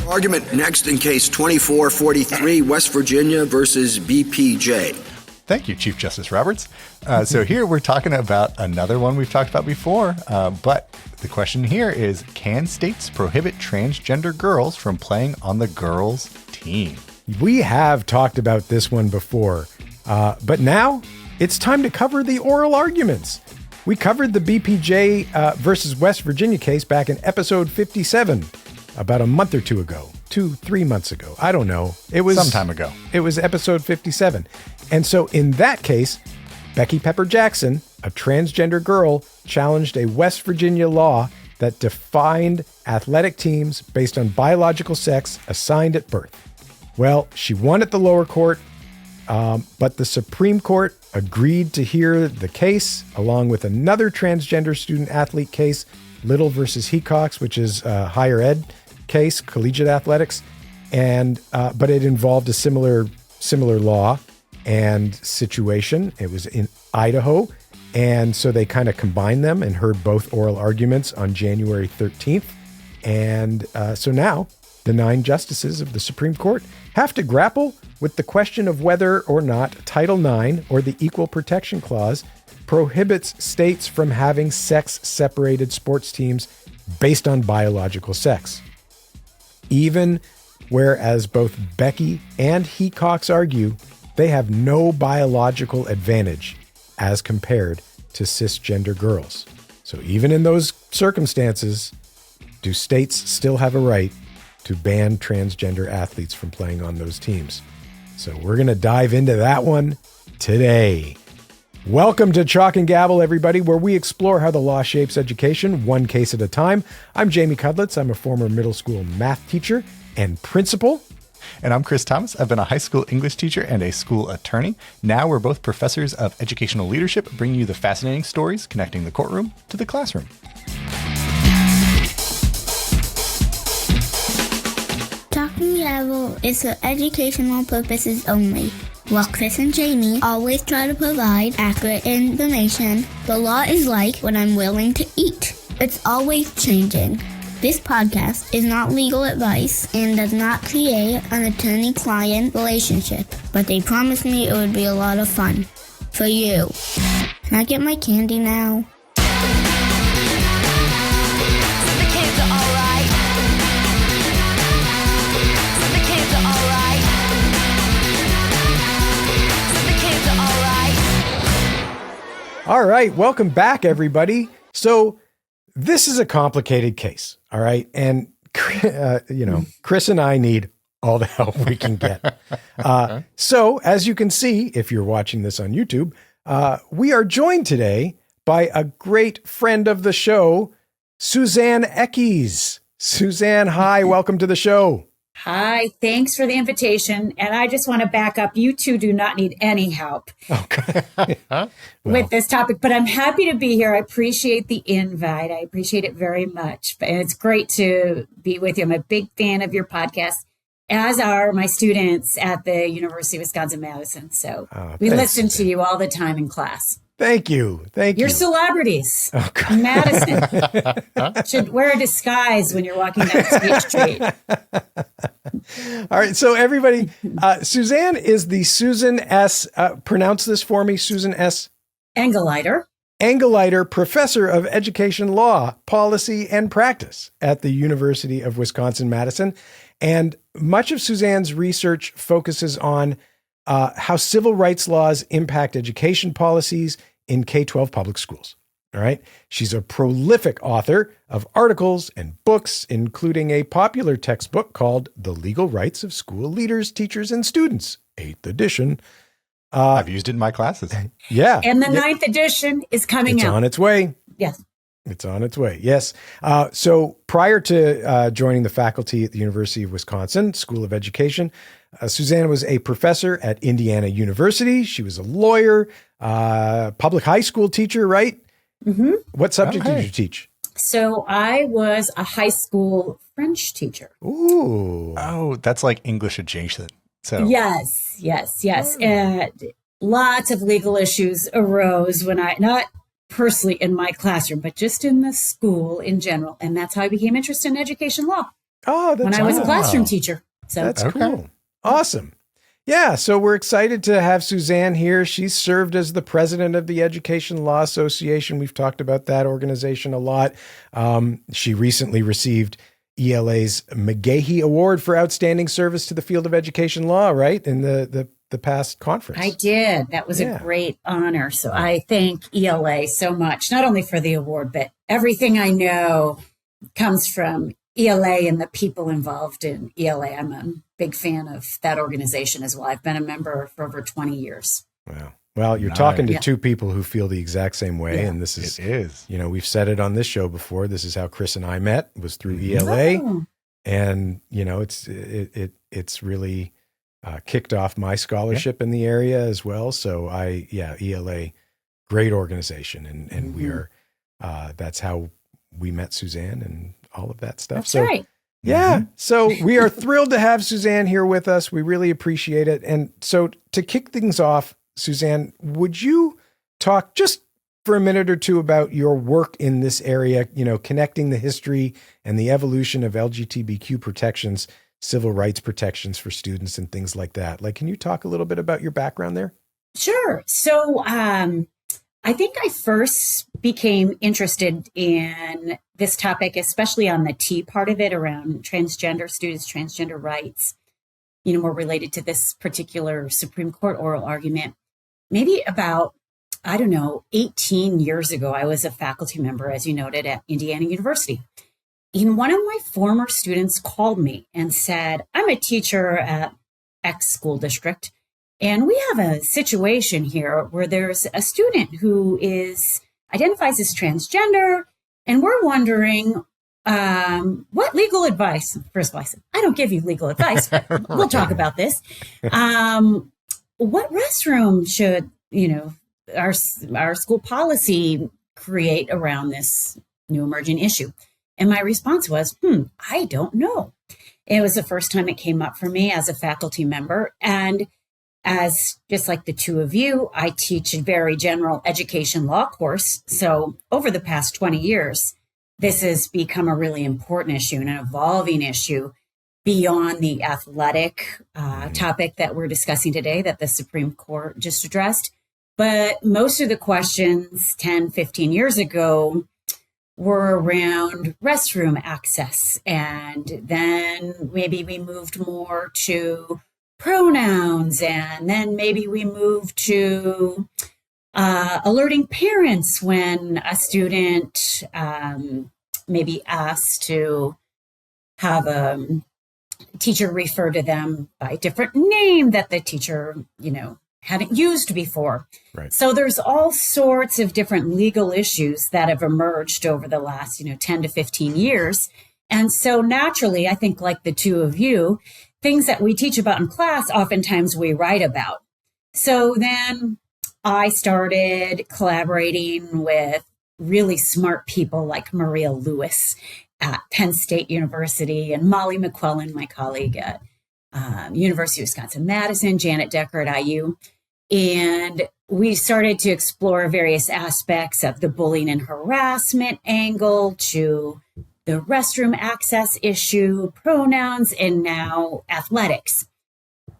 Argument next in case 2443, West Virginia versus BPJ. Thank you, Chief Justice Roberts. So here we're talking about another one we've talked about before, but the question here is, can states prohibit transgender girls from playing on the girls' team? We have talked about this one before, but now it's time to cover the oral arguments. We covered the BPJ versus West Virginia case back in episode 57, about a month or two ago, 3 months ago. I don't know. It was some time ago. It was episode 57. And so in that case, Becky Pepper-Jackson, a transgender girl, challenged a West Virginia law that defined athletic teams based on biological sex assigned at birth. Well, she won at the lower court, but the Supreme Court agreed to hear the case along with another transgender student athlete case, Little versus Hecox, which is a higher ed case, collegiate athletics, and but it involved a similar law and situation. It was in Idaho, and so they kind of combined them and heard both oral arguments on January 13th. And so now the 9 justices of the Supreme Court have to grapple with the question of whether or not Title IX or the Equal Protection Clause prohibits states from having sex-separated sports teams based on biological sex. Even whereas both Becky and Hecox argue they have no biological advantage as compared to cisgender girls. So even in those circumstances, do states still have a right to ban transgender athletes from playing on those teams? So we're going to dive into that one today. Welcome to Chalk and Gavel, everybody, where we explore how the law shapes education, one case at a time. I'm Jamie Cudlitz. I'm a former middle school math teacher and principal. And I'm Chris Thomas. I've been a high school English teacher and a school attorney. Now we're both professors of educational leadership, bringing you the fascinating stories connecting the courtroom to the classroom. Chalk and Gavel is for educational purposes only. While Chris and Jamie always try to provide accurate information, the law is like what I'm willing to eat. It's always changing. This podcast is not legal advice and does not create an attorney-client relationship, but they promised me it would be a lot of fun. For you. Can I get my candy now? All right, welcome back, everybody. So this is a complicated case, all right? And, Chris and I need all the help we can get. So as you can see, if you're watching this on YouTube, we are joined today by a great friend of the show, Suzanne Eckes. Suzanne, hi, welcome to the show. Hi, thanks for the invitation. And I just want to back up. You two do not need any help with this topic, but I'm happy to be here. I appreciate the invite. I appreciate it very much. And it's great to be with you. I'm a big fan of your podcast, as are my students at the University of Wisconsin-Madison. So we listen to you all the time in class. Thank you. You're celebrities. Madison should wear a disguise when you're walking down State Street. All right. So everybody, Suzanne is the Susan S. Pronounce this for me, Susan S. Engelleiter, Professor of Education Law, Policy and Practice at the University of Wisconsin-Madison. And much of Suzanne's research focuses on how civil rights laws impact education policies in K-12 public schools. All right. She's a prolific author of articles and books, including a popular textbook called The Legal Rights of School Leaders, Teachers, and Students, 8th edition. I've used it in my classes. Yeah. And the 9th edition is coming out. It's on its way. Yes. It's on its way. Yes. So prior to joining the faculty at the University of Wisconsin School of Education, Suzanne was a professor at Indiana University. She was a lawyer, public high school teacher, right? Mm-hmm. What subject did you teach? So I was a high school French teacher. Ooh. Oh, that's like English adjacent. So Yes. And lots of legal issues arose when not personally in my classroom, but just in the school in general. And that's how I became interested in education law. Oh, that's when I was a awesome. classroom teacher. So That's cool. Awesome. Yeah, so we're excited to have Suzanne here. She's served as the president of the Education Law Association. We've talked about that organization a lot. She recently received ELA's McGahey Award for Outstanding Service to the Field of Education Law, right? In the past conference. I did. That was a great honor. So I thank ELA so much, not only for the award, but everything I know comes from ELA and the people involved in ELA. I'm a big fan of that organization as well. I've been a member for over 20 years. Wow. Well, you're talking to two people who feel the exact same way. And this is, we've said it on this show before. This is how Chris and I met, was through ELA. Oh. And, it's really kicked off my scholarship in the area as well. So ELA, great organization. And we are, that's how we met Suzanne and all of that stuff. That's right. Yeah. So we are thrilled to have Suzanne here with us. We really appreciate it. And so to kick things off, Suzanne, would you talk just for a minute or two about your work in this area, connecting the history and the evolution of LGBTQ protections, civil rights protections for students and things like that? Can you talk a little bit about your background there? Sure. So I think I first became interested in this topic, especially on the T part of it around transgender students, transgender rights, more related to this particular Supreme Court oral argument. Maybe about, 18 years ago, I was a faculty member, as you noted, at Indiana University. And one of my former students called me and said, I'm a teacher at X school district, and we have a situation here where there's a student who identifies as transgender, and we're wondering what legal advice. First of all, I said, I don't give you legal advice, but we'll talk about this. What restroom should, our school policy create around this new emerging issue? And my response was, I don't know. It was the first time it came up for me as a faculty member. And as just like the two of you, I teach a very general education law course. So over the past 20 years, this has become a really important issue and an evolving issue beyond the athletic topic that we're discussing today that the Supreme Court just addressed. But most of the questions 10, 15 years ago were around restroom access. And then maybe we moved more to pronouns, and then maybe we moved to alerting parents when a student maybe asked to have a teacher refer to them by a different name that the teacher, hadn't used before. Right. So there's all sorts of different legal issues that have emerged over the last, 10 to 15 years. And so naturally, I think like the two of you, things that we teach about in class, oftentimes we write about. So then I started collaborating with really smart people like Maria Lewis at Penn State University and Molly McQuillan, my colleague at University of Wisconsin-Madison, Janet Decker at IU. And we started to explore various aspects of the bullying and harassment angle to the restroom access issue, pronouns, and now athletics.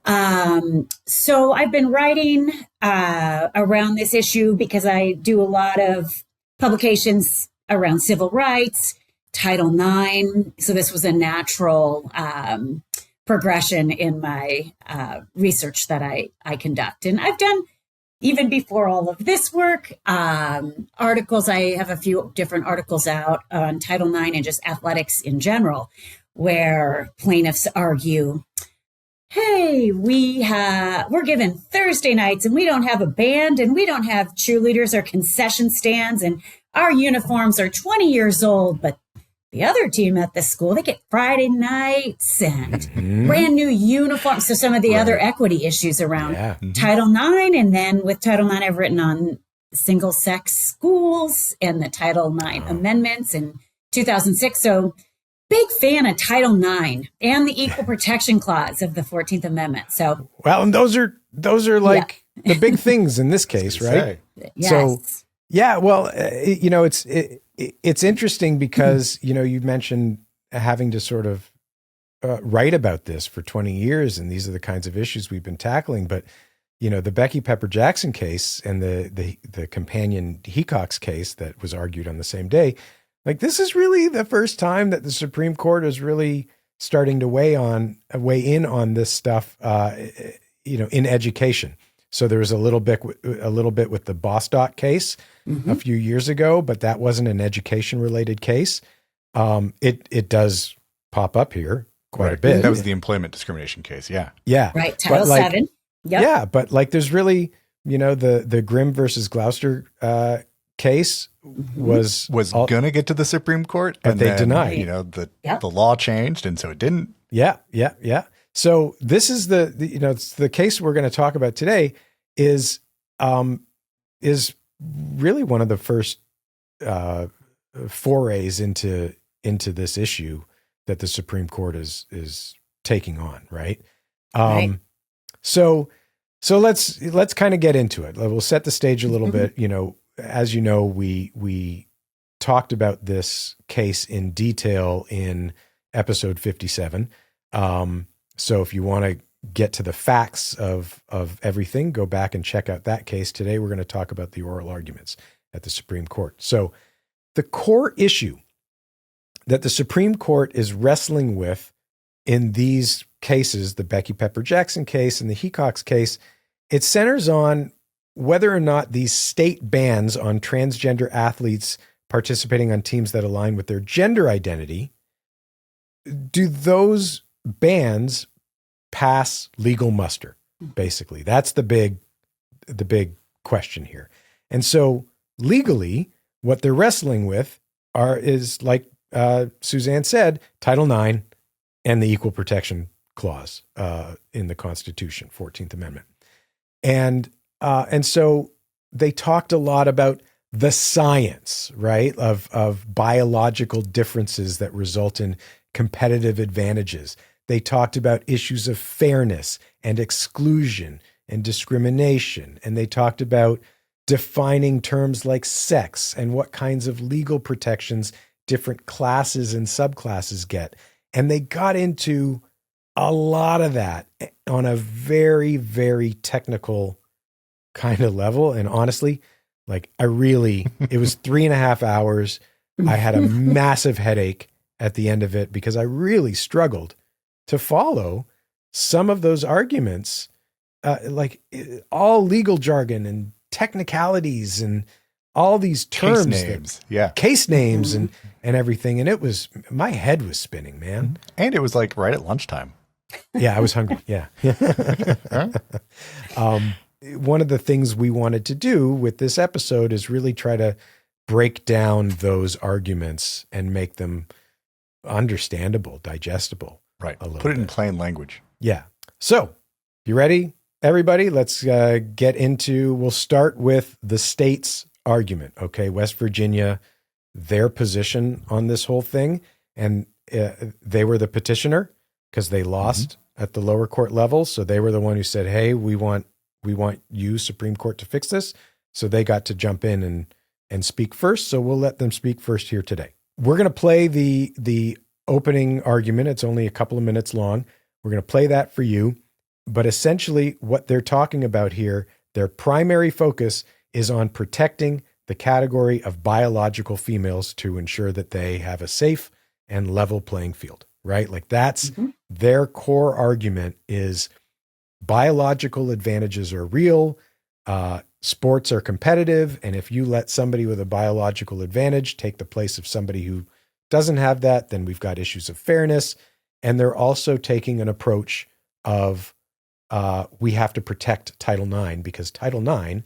So I've been writing around this issue because I do a lot of publications around civil rights, Title IX. So this was a natural progression in my research that I conduct. And I've done, even before all of this work, articles. I have a few different articles out on Title IX and just athletics in general, where plaintiffs argue, hey, we're given Thursday nights and we don't have a band and we don't have cheerleaders or concession stands and our uniforms are 20 years old, but the other team at the school, they get Friday nights and brand new uniforms. So some of the other equity issues around Title IX. And then with Title IX, I've written on single sex schools and the Title IX amendments in 2006. So big fan of Title IX and the Equal Protection Clause of the 14th Amendment. So, well, and those are like the big things in this case, right? Yes. So, yeah, well, it's interesting because, you mentioned having to sort of write about this for 20 years, and these are the kinds of issues we've been tackling. But, the Becky Pepper-Jackson case and the companion Hecox case that was argued on the same day, like this is really the first time that the Supreme Court is really starting to weigh in on this stuff, in education. So there was a little bit with the Bostock case a few years ago, but that wasn't an education related case. It does pop up here quite a bit. That was the employment discrimination case. Yeah. Yeah. Right. Title VII. Yep. Yeah. But like, there's really, the Grimm versus Gloucester, case was going to get to the Supreme Court, but and they then, denied. The law changed, and so it didn't. Yeah. So this is it's the case we're going to talk about today is really one of the first forays into this issue that the Supreme Court is taking on, right? Right. So let's kind of get into it. We'll set the stage a little bit. As you know, we talked about this case in detail in episode 57. So if you want to get to the facts of everything, go back and check out that case. Today, we're going to talk about the oral arguments at the Supreme Court. So the core issue that the Supreme Court is wrestling with in these cases, the Becky Pepper-Jackson case and the Hecox case, it centers on whether or not these state bans on transgender athletes participating on teams that align with their gender identity, do those bans pass legal muster? Basically, that's the big question here. And so legally, what they're wrestling with is like Suzanne said, Title IX and the Equal Protection Clause in the Constitution, 14th Amendment. And so they talked a lot about the science, right, of biological differences that result in competitive advantages. They talked about issues of fairness and exclusion and discrimination. And they talked about defining terms like sex and what kinds of legal protections different classes and subclasses get. And they got into a lot of that on a very, very technical kind of level. And honestly, like it was 3.5 hours. I had a massive headache at the end of it because I really struggled to follow some of those arguments, like all legal jargon and technicalities and all these terms, case names and everything. And my head was spinning, man. And it was like right at lunchtime. Yeah, I was hungry. Yeah. One of the things we wanted to do with this episode is really try to break down those arguments and make them understandable, digestible. Right. Put it in plain language. Yeah. So, you ready, everybody? Let's we'll start with the state's argument. Okay. West Virginia, their position on this whole thing. And they were the petitioner because they lost at the lower court level. So they were the one who said, hey, we want you, Supreme Court, to fix this. So they got to jump in and speak first. So we'll let them speak first here today. We're going to play the opening argument. It's only a couple of minutes long. We're going to play that for you. But essentially what they're talking about here, their primary focus is on protecting the category of biological females to ensure that they have a safe and level playing field, right? Like that's their core argument is biological advantages are real. Sports are competitive. And if you let somebody with a biological advantage take the place of somebody who doesn't have that, then we've got issues of fairness. And they're also taking an approach of we have to protect Title IX because Title IX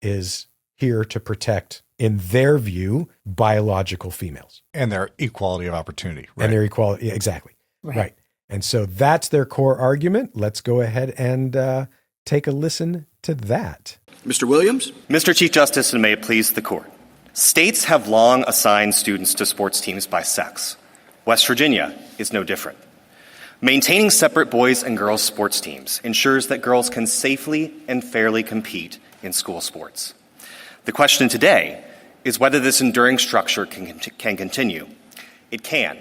is here to protect, in their view, biological females. And their equality of opportunity. Right? And their equality, exactly. Right. And so that's their core argument. Let's go ahead and take a listen to that. Mr. Williams? Mr. Chief Justice, and may it please the court. States have long assigned students to sports teams by sex. West Virginia is no different. Maintaining separate boys and girls sports teams ensures that girls can safely and fairly compete in school sports. The question today is whether this enduring structure can continue. It can.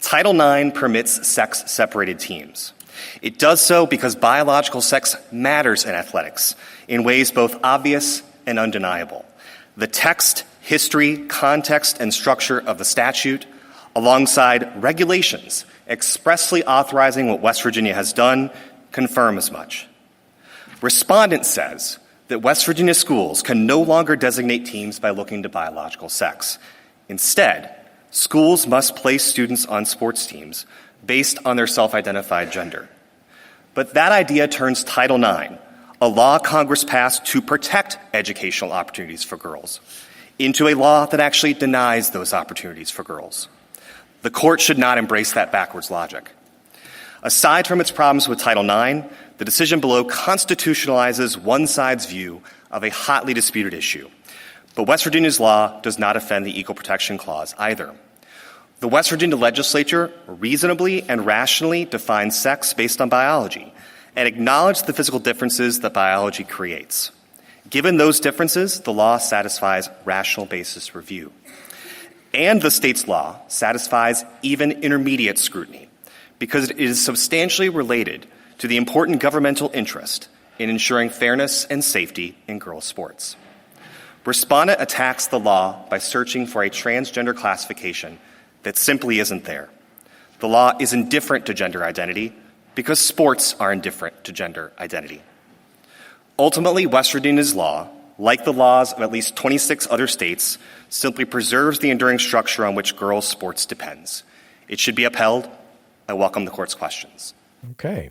Title IX permits sex-separated teams. It does so because biological sex matters in athletics in ways both obvious and undeniable. The text, history, context, and structure of the statute, alongside regulations expressly authorizing what West Virginia has done, confirm as much. Respondent says that West Virginia schools can no longer designate teams by looking to biological sex. Instead, schools must place students on sports teams based on their self-identified gender. But that idea turns Title IX, a law Congress passed to protect educational opportunities for girls, into a law that actually denies those opportunities for girls. The court should not embrace that backwards logic. Aside from its problems with Title IX, the decision below constitutionalizes one side's view of a hotly disputed issue. But West Virginia's law does not offend the Equal Protection Clause either. The West Virginia legislature reasonably and rationally defines sex based on biology and acknowledged the physical differences that biology creates. Given those differences, the law satisfies rational basis review. And the state's law satisfies even intermediate scrutiny because it is substantially related to the important governmental interest in ensuring fairness and safety in girls' sports. Respondent attacks the law by searching for a transgender classification that simply isn't there. The law is indifferent to gender identity because sports are indifferent to gender identity. Ultimately, West Virginia's law, like the laws of at least 26 other states, simply preserves the enduring structure on which girls' sports depends. It should be upheld. I welcome the court's questions. Okay.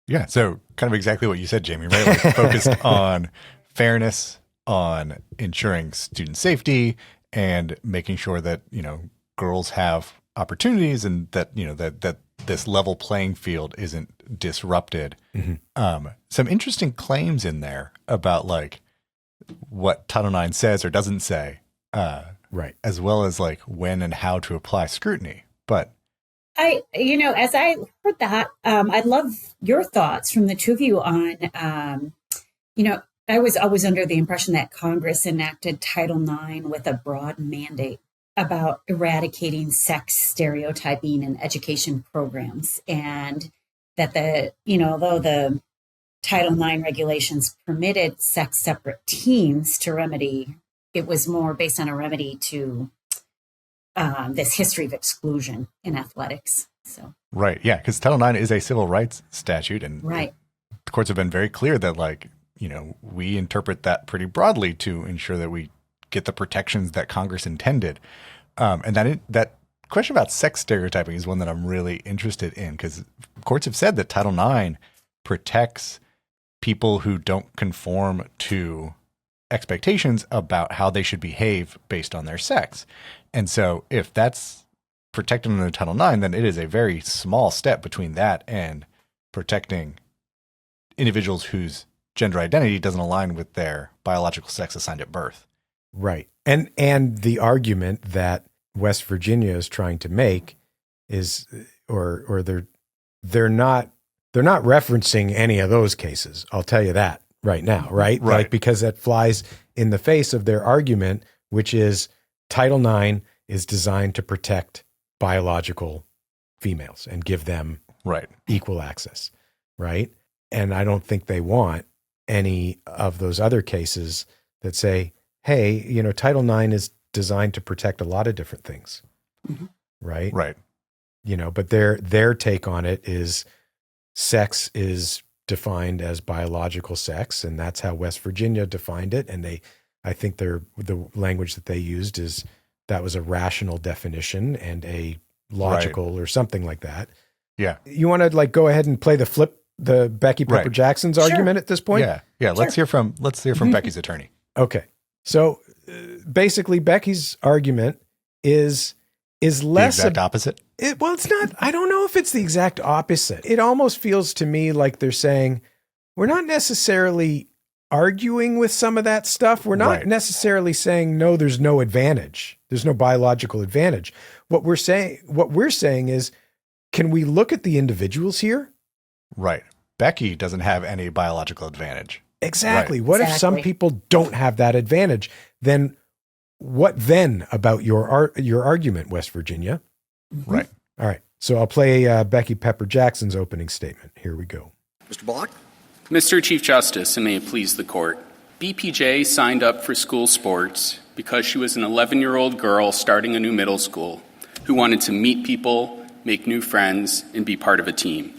Yeah. So kind of exactly what you said, Jamie, right? Like focused on fairness, on ensuring student safety, and making sure that, girls have opportunities and that, that this level playing field isn't disrupted. Mm-hmm. Some interesting claims in there about like what Title IX says or doesn't say, right. As well as like when and how to apply scrutiny. But as I heard that, I'd love your thoughts from the two of you on, I was always under the impression that Congress enacted Title IX with a broad mandate about eradicating sex stereotyping in education programs, and that although the Title IX regulations permitted sex-separate teams to remedy, it was more based on a remedy to this history of exclusion in athletics. So right, yeah, because Title IX is a civil rights statute, and right. The courts have been very clear that we interpret that pretty broadly to ensure that we get the protections that Congress intended. And that question about sex stereotyping is one that I'm really interested in because courts have said that Title IX protects people who don't conform to expectations about how they should behave based on their sex. And so if that's protected under Title IX, then it is a very small step between that and protecting individuals whose gender identity doesn't align with their biological sex assigned at birth. Right. And the argument that West Virginia is trying to make is, or they're not referencing any of those cases. I'll tell you that right now, right? Right. Like, because that flies in the face of their argument, which is Title IX is designed to protect biological females and give them right equal access, right? And I don't think they want any of those other cases that say, hey, Title IX is designed to protect a lot of different things, mm-hmm. right? Right. But their take on it is sex is defined as biological sex, and that's how West Virginia defined it. And I think the language that they used is that was a rational definition and a logical or something like that. Yeah. You want to go ahead and play the Becky Pepper-Jackson's argument at this point? Yeah. Yeah. Let's hear from Becky's attorney. Okay. So basically Becky's argument is less the exact opposite. Well, it's not, I don't know if it's the exact opposite. It almost feels to me like they're saying, we're not necessarily arguing with some of that stuff. We're not necessarily saying, no, there's no advantage. There's no biological advantage. What we're saying is, can we look at the individuals here? Right. Becky doesn't have any biological advantage. Exactly. Right. What if some people don't have that advantage? Then what then about your argument, West Virginia? Right. All right. So I'll play Becky Pepper-Jackson's opening statement. Here we go. Mr. Bullock? Mr. Chief Justice, and may it please the court, BPJ signed up for school sports because she was an 11-year-old girl starting a new middle school who wanted to meet people, make new friends, and be part of a team.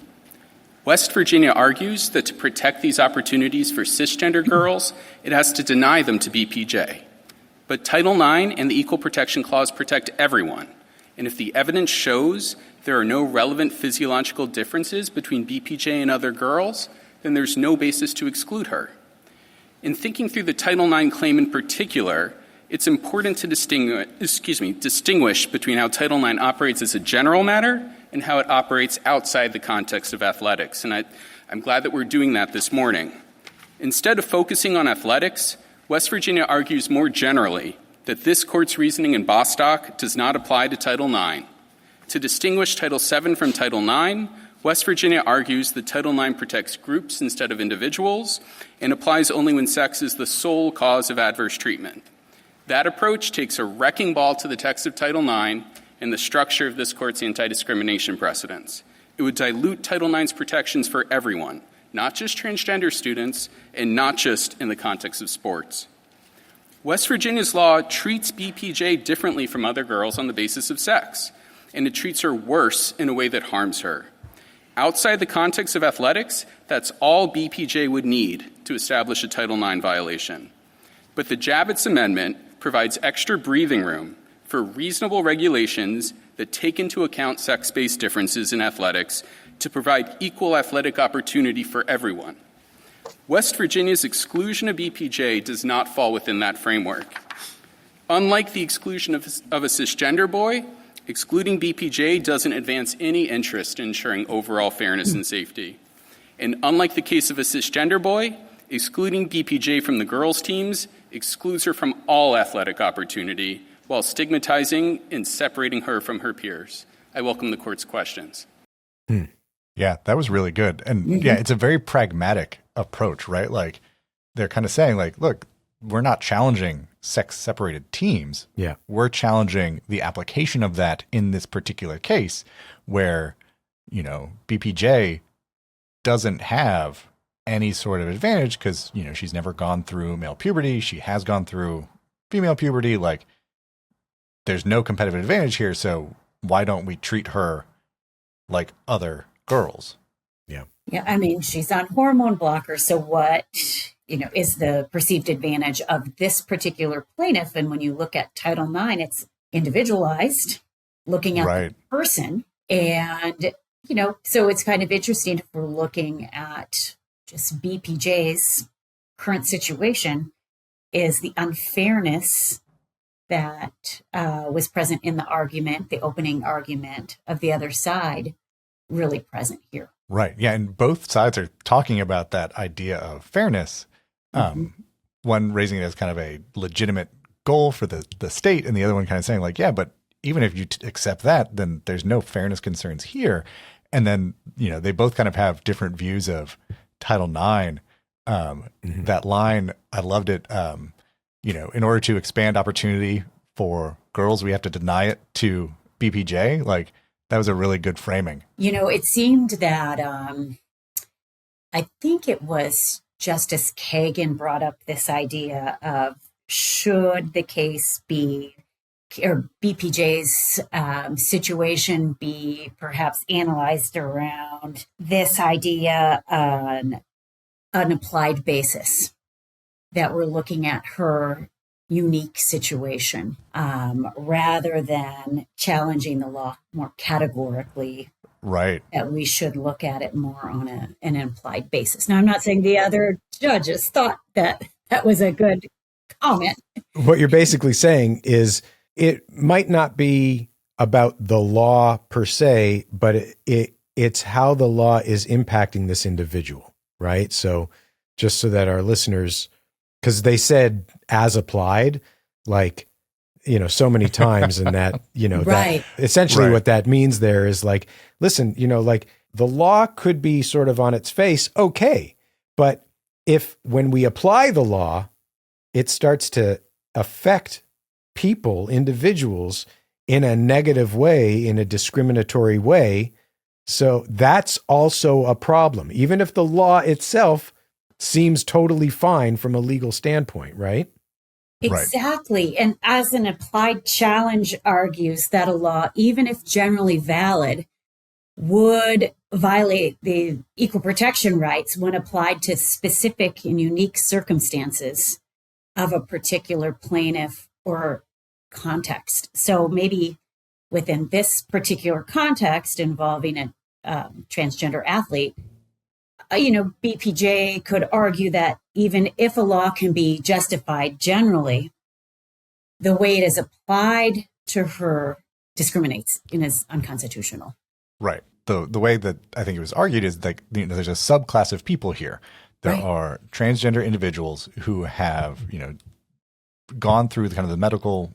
West Virginia argues that to protect these opportunities for cisgender girls, it has to deny them to BPJ. But Title IX and the Equal Protection Clause protect everyone. And if the evidence shows there are no relevant physiological differences between BPJ and other girls, then there's no basis to exclude her. In thinking through the Title IX claim in particular, it's important to distinguish between how Title IX operates as a general matter and how it operates outside the context of athletics. And I'm glad that we're doing that this morning. Instead of focusing on athletics, West Virginia argues more generally that this court's reasoning in Bostock does not apply to Title IX. To distinguish Title VII from Title IX, West Virginia argues that Title IX protects groups instead of individuals and applies only when sex is the sole cause of adverse treatment. That approach takes a wrecking ball to the text of Title IX and the structure of this court's anti-discrimination precedents. It would dilute Title IX's protections for everyone, not just transgender students and not just in the context of sports. West Virginia's law treats BPJ differently from other girls on the basis of sex, and it treats her worse in a way that harms her. Outside the context of athletics, that's all BPJ would need to establish a Title IX violation. But the Javits Amendment provides extra breathing room for reasonable regulations that take into account sex-based differences in athletics to provide equal athletic opportunity for everyone. West Virginia's exclusion of BPJ does not fall within that framework. Unlike the exclusion of a cisgender boy, excluding BPJ doesn't advance any interest in ensuring overall fairness and safety. And unlike the case of a cisgender boy, excluding BPJ from the girls' teams excludes her from all athletic opportunity while stigmatizing and separating her from her peers. I welcome the court's questions. Yeah, that was really good. And yeah, it's a very pragmatic approach, right? Like they're kind of saying like, look, we're not challenging sex separated teams. Yeah. We're challenging the application of that in this particular case where, you know, BPJ doesn't have any sort of advantage because, you know, she's never gone through male puberty. She has gone through female puberty. Like there's no competitive advantage here. So why don't we treat her like other girls? Yeah. Yeah. I mean, she's on hormone blockers. So what, you know, is the perceived advantage of this particular plaintiff? And when you look at Title IX, it's individualized, looking at the person. And, you know, so it's kind of interesting if we're looking at just BPJ's current situation is the unfairness that was present in the argument, the opening argument of the other side, really present here. Right. Yeah. And both sides are talking about that idea of fairness. One raising it as kind of a legitimate goal for the state, and the other one kind of saying like, yeah, but even if you accept that, then there's no fairness concerns here. And then, you know, they both kind of have different views of Title IX. That line, I loved it. You know, in order to expand opportunity for girls, we have to deny it to BPJ. Like that was a really good framing. You know, it seemed that I think it was Justice Kagan brought up this idea of should the case be, or BPJ's situation be perhaps analyzed around this idea on an applied basis, that we're looking at her unique situation rather than challenging the law more categorically. Right. That we should look at it more on an implied basis. Now, I'm not saying the other judges thought that was a good comment. What you're basically saying is it might not be about the law per se, but it's how the law is impacting this individual, right? So just so that our listeners, because they said as applied, like, you know, so many times, and that, you know, that essentially what that means there is like, listen, you know, like the law could be sort of on its face, okay, but if when we apply the law, it starts to affect people, individuals in a negative way, in a discriminatory way. So that's also a problem, even if the law itself seems totally fine from a legal standpoint, right? Exactly. And as an applied challenge argues that a law, even if generally valid, would violate the equal protection rights when applied to specific and unique circumstances of a particular plaintiff or context. So maybe within this particular context involving a transgender athlete, BPJ could argue that even if a law can be justified generally, the way it is applied to her discriminates and is unconstitutional. Right. The way that I think it was argued is like, there's a subclass of people here. There are transgender individuals who have, gone through the medical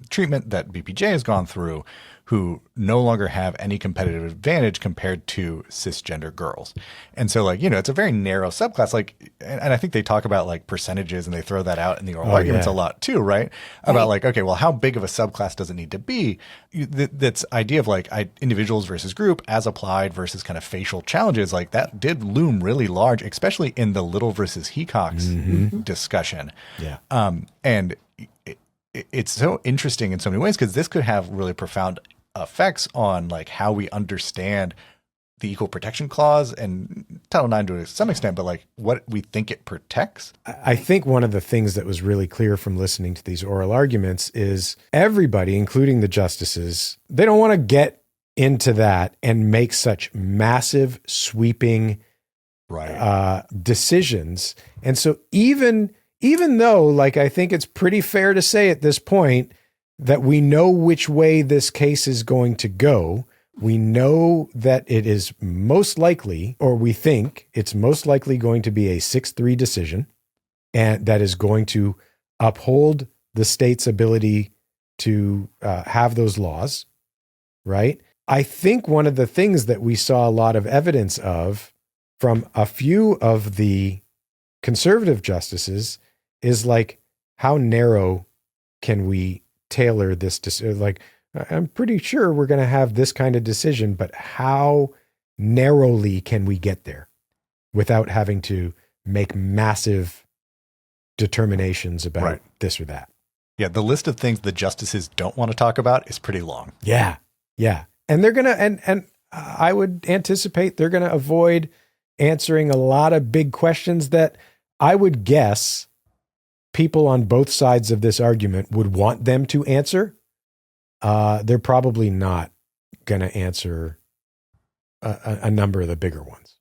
treatment that BPJ has gone through, who no longer have any competitive advantage compared to cisgender girls. And so it's a very narrow subclass, and I think they talk about percentages and they throw that out in the oral arguments a lot too, right? About okay, well, how big of a subclass does it need to be? That's idea of individuals versus group as applied versus kind of facial challenges, that did loom really large, especially in the Little versus Hecox discussion. Yeah. And it's so interesting in so many ways because this could have really profound effects on how we understand the Equal Protection Clause and Title IX to some extent, but what we think it protects. I think one of the things that was really clear from listening to these oral arguments is everybody, including the justices, they don't want to get into that and make such massive, sweeping decisions. And so even though, I think it's pretty fair to say at this point that we know which way this case is going to go, we know that it is most likely, or we think it's most likely going to be a 6-3 decision, and that is going to uphold the state's ability to have those laws, right? I think one of the things that we saw a lot of evidence of from a few of the conservative justices is how narrow can we tailor this decision? I'm pretty sure we're going to have this kind of decision, but how narrowly can we get there without having to make massive determinations about this or that? Yeah, the list of things the justices don't want to talk about is pretty long. Yeah. And they're going to, and I would anticipate they're going to avoid answering a lot of big questions that I would guess people on both sides of this argument would want them to answer. They're probably not going to answer a number of the bigger ones.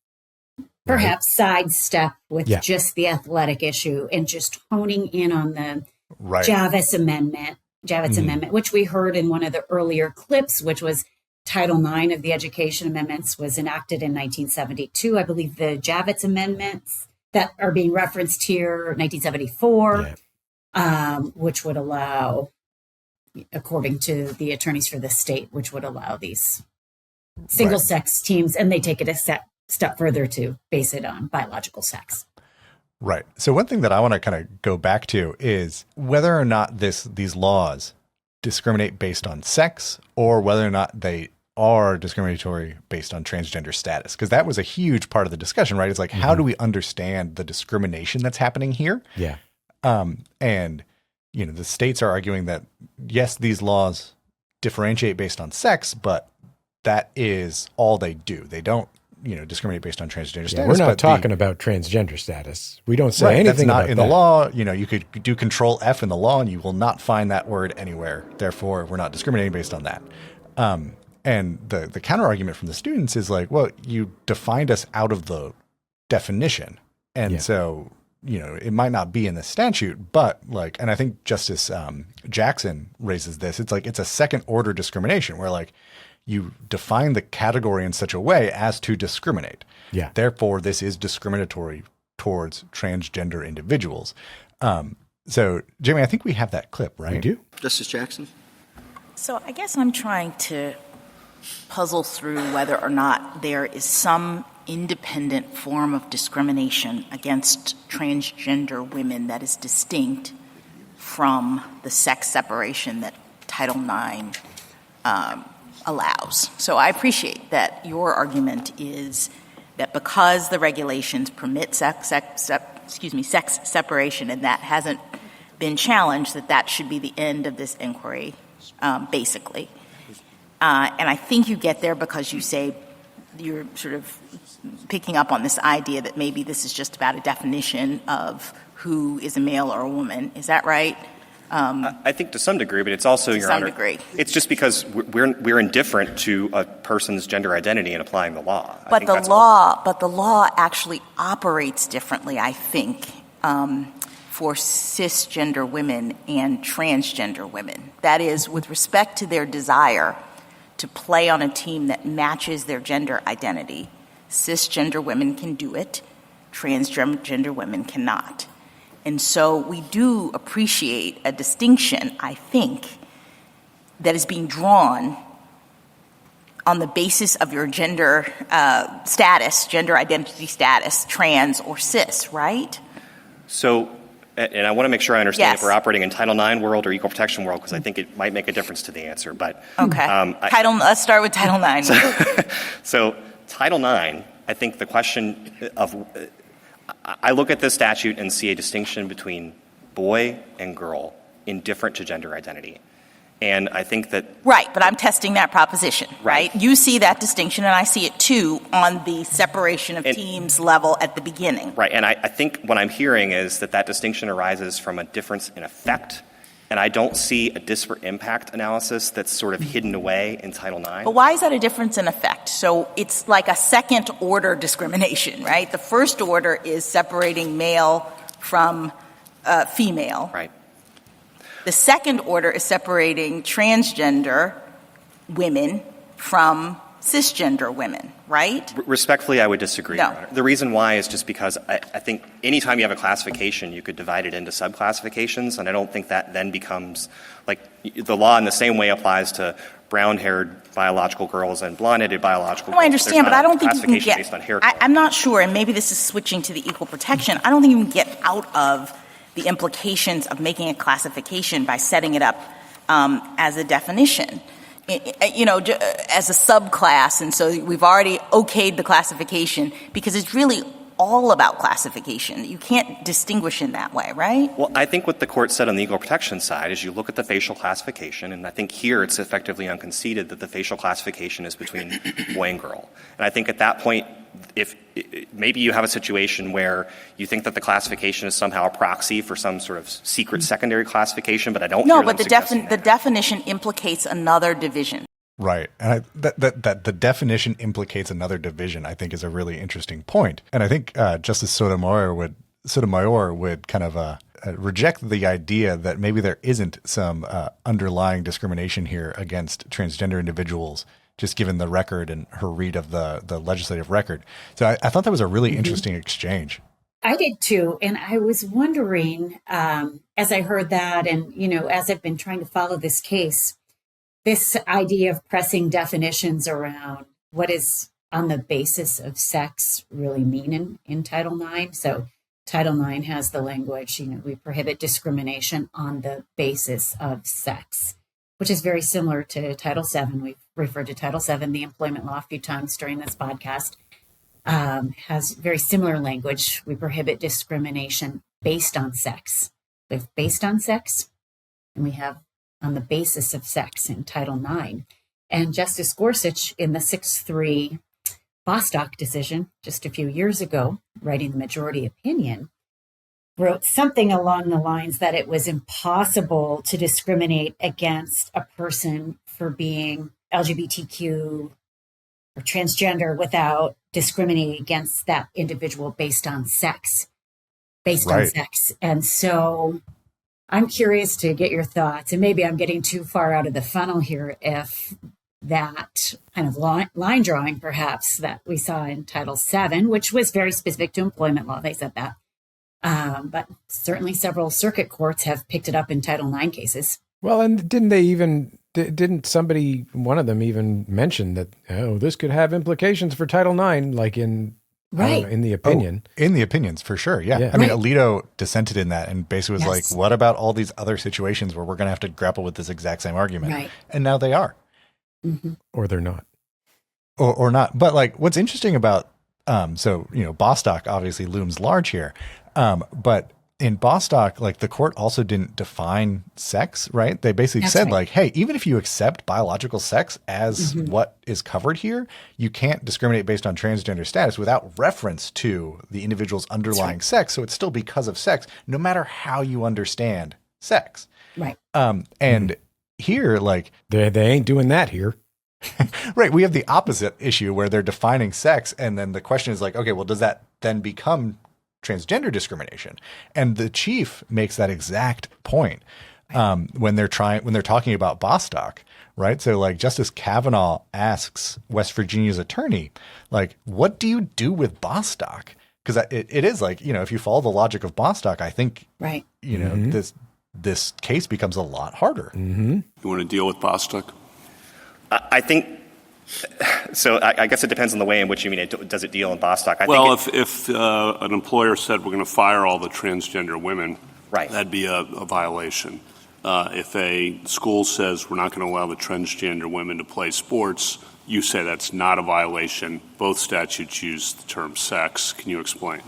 Perhaps sidestep with just the athletic issue and just honing in on the Javits Amendment, which we heard in one of the earlier clips, which was Title IX of the Education Amendments was enacted in 1972. I believe the Javits Amendments that are being referenced here, 1974, which would allow, according to the attorneys for the state, which would allow these single-sex teams, and they take it a step further to base it on biological sex. Right. So one thing that I want to kind of go back to is whether or not these laws discriminate based on sex or whether or not they are discriminatory based on transgender status, because that was a huge part of the discussion, right? It's how do we understand the discrimination that's happening here? Yeah. And, the states are arguing that, yes, these laws differentiate based on sex, but that is all they do. They don't, discriminate based on transgender status. We're not talking about transgender status. We don't say anything that's not about in that. the law. You could do Control F in the law and you will not find that word anywhere. Therefore, we're not discriminating based on that. And the counter argument from the students is well, you defined us out of the definition. And so, it might not be in the statute, but and I think Justice Jackson raises this. It's a second order discrimination where you define the category in such a way as to discriminate. Yeah. Therefore, this is discriminatory towards transgender individuals. So, Jamie, I think we have that clip, right? We do. Justice Jackson? So I guess I'm trying to puzzle through whether or not there is some independent form of discrimination against transgender women that is distinct from the sex separation that Title IX allows. So I appreciate that your argument is that because the regulations permit sex separation and that hasn't been challenged, that should be the end of this inquiry, basically. And I think you get there because you say you're sort of picking up on this idea that maybe this is just about a definition of who is a male or a woman. Is that right? I think to some degree, but it's also, Your Honor, it's just because we're indifferent to a person's gender identity in applying the law. But the law actually operates differently, I think, for cisgender women and transgender women. That is, with respect to their desire to play on a team that matches their gender identity, cisgender women can do it, transgender women cannot. And so we do appreciate a distinction, I think, that is being drawn on the basis of your gender status, gender identity status, trans or cis, right? So, and I want to make sure I understand Yes. if we're operating in Title IX world or equal protection world, because I think it might make a difference to the answer. But Okay. Let's start with Title IX. So Title IX, I think the question of I look at this statute and see a distinction between boy and girl indifferent to gender identity. And I think that... Right, but I'm testing that proposition, right? You see that distinction, and I see it too on the separation of teams level at the beginning. Right, and I think what I'm hearing is that distinction arises from a difference in effect, and I don't see a disparate impact analysis that's sort of hidden away in Title IX. But why is that a difference in effect? So it's like a second-order discrimination, right? The first order is separating male from female. Right. The second order is separating transgender women from cisgender women, right? Respectfully, I would disagree, No. Your Honor. The reason why is just because I think anytime you have a classification, you could divide it into subclassifications, and I don't think that then becomes, like, the law in the same way applies to brown-haired biological girls and blonde-headed biological girls. No, I understand, but I don't think you can classification get... based on hair color. I'm not sure, and maybe this is switching to the equal protection. I don't think you can get out of the implications of making a classification by setting it up as a definition, as a subclass. And so we've already okayed the classification because it's really all about classification. You can't distinguish in that way, right? Well, I think what the court said on the equal protection side is you look at the facial classification, and I think here it's effectively unconceded that the facial classification is between boy and girl. And I think at that point, if maybe you have a situation where you think that the classification is somehow a proxy for some sort of secret secondary classification, but I don't hear them suggesting that. The definition implicates another division. Right. And that the definition implicates another division, I think, is a really interesting point. And I think Justice Sotomayor would kind of reject the idea that maybe there isn't some underlying discrimination here against transgender individuals, just given the record and her read of the legislative record. So I thought that was a really interesting exchange. I did too. And I was wondering, as I heard that, and, as I've been trying to follow this case, this idea of pressing definitions around what is on the basis of sex really mean in Title IX. So Title IX has the language, we prohibit discrimination on the basis of sex, which is very similar to Title VII. We've referred to Title VII, the employment law, a few times during this podcast, has very similar language. We prohibit discrimination based on sex. We have based on sex, and we have on the basis of sex in Title IX. And Justice Gorsuch, in the 6-3 Bostock decision just a few years ago, writing the majority opinion, wrote something along the lines that it was impossible to discriminate against a person for being LGBTQ or transgender without discriminating against that individual based on sex. And so I'm curious to get your thoughts, and maybe I'm getting too far out of the funnel here, if that kind of line drawing, perhaps, that we saw in Title VII, which was very specific to employment law, they said that. But certainly several circuit courts have picked it up in Title IX cases. Well, and didn't somebody, one of them even mention that, this could have implications for Title IX, like in I don't know, in the opinion. In the opinions, for sure. Yeah. I mean, Alito dissented in that and basically was like, what about all these other situations where we're going to have to grapple with this exact same argument? Right. And now they are. Mm-hmm. Or they're not. Or not. But like, what's interesting about, Bostock obviously looms large here. But in Bostock, like the court also didn't define sex, right? They basically said like, hey, even if you accept biological sex as what is covered here, you can't discriminate based on transgender status without reference to the individual's underlying sex. So it's still because of sex, no matter how you understand sex. Right. And here, like they ain't doing that here. Right. We have the opposite issue where they're defining sex. And then the question is like, okay, well, does that then become transgender discrimination? And the chief makes that exact point when they're talking about Bostock, right? So like Justice Kavanaugh asks West Virginia's attorney, like, what do you do with Bostock? Because it is like, if you follow the logic of Bostock, I think, this case becomes a lot harder. Mm-hmm. You want to deal with Bostock? I think so. I guess it depends on the way in which you mean it. Does it deal in Bostock? If an employer said we're going to fire all the transgender women, right, that'd be a violation. If a school says we're not going to allow the transgender women to play sports, you say that's not a violation. Both statutes use the term sex. Can you explain?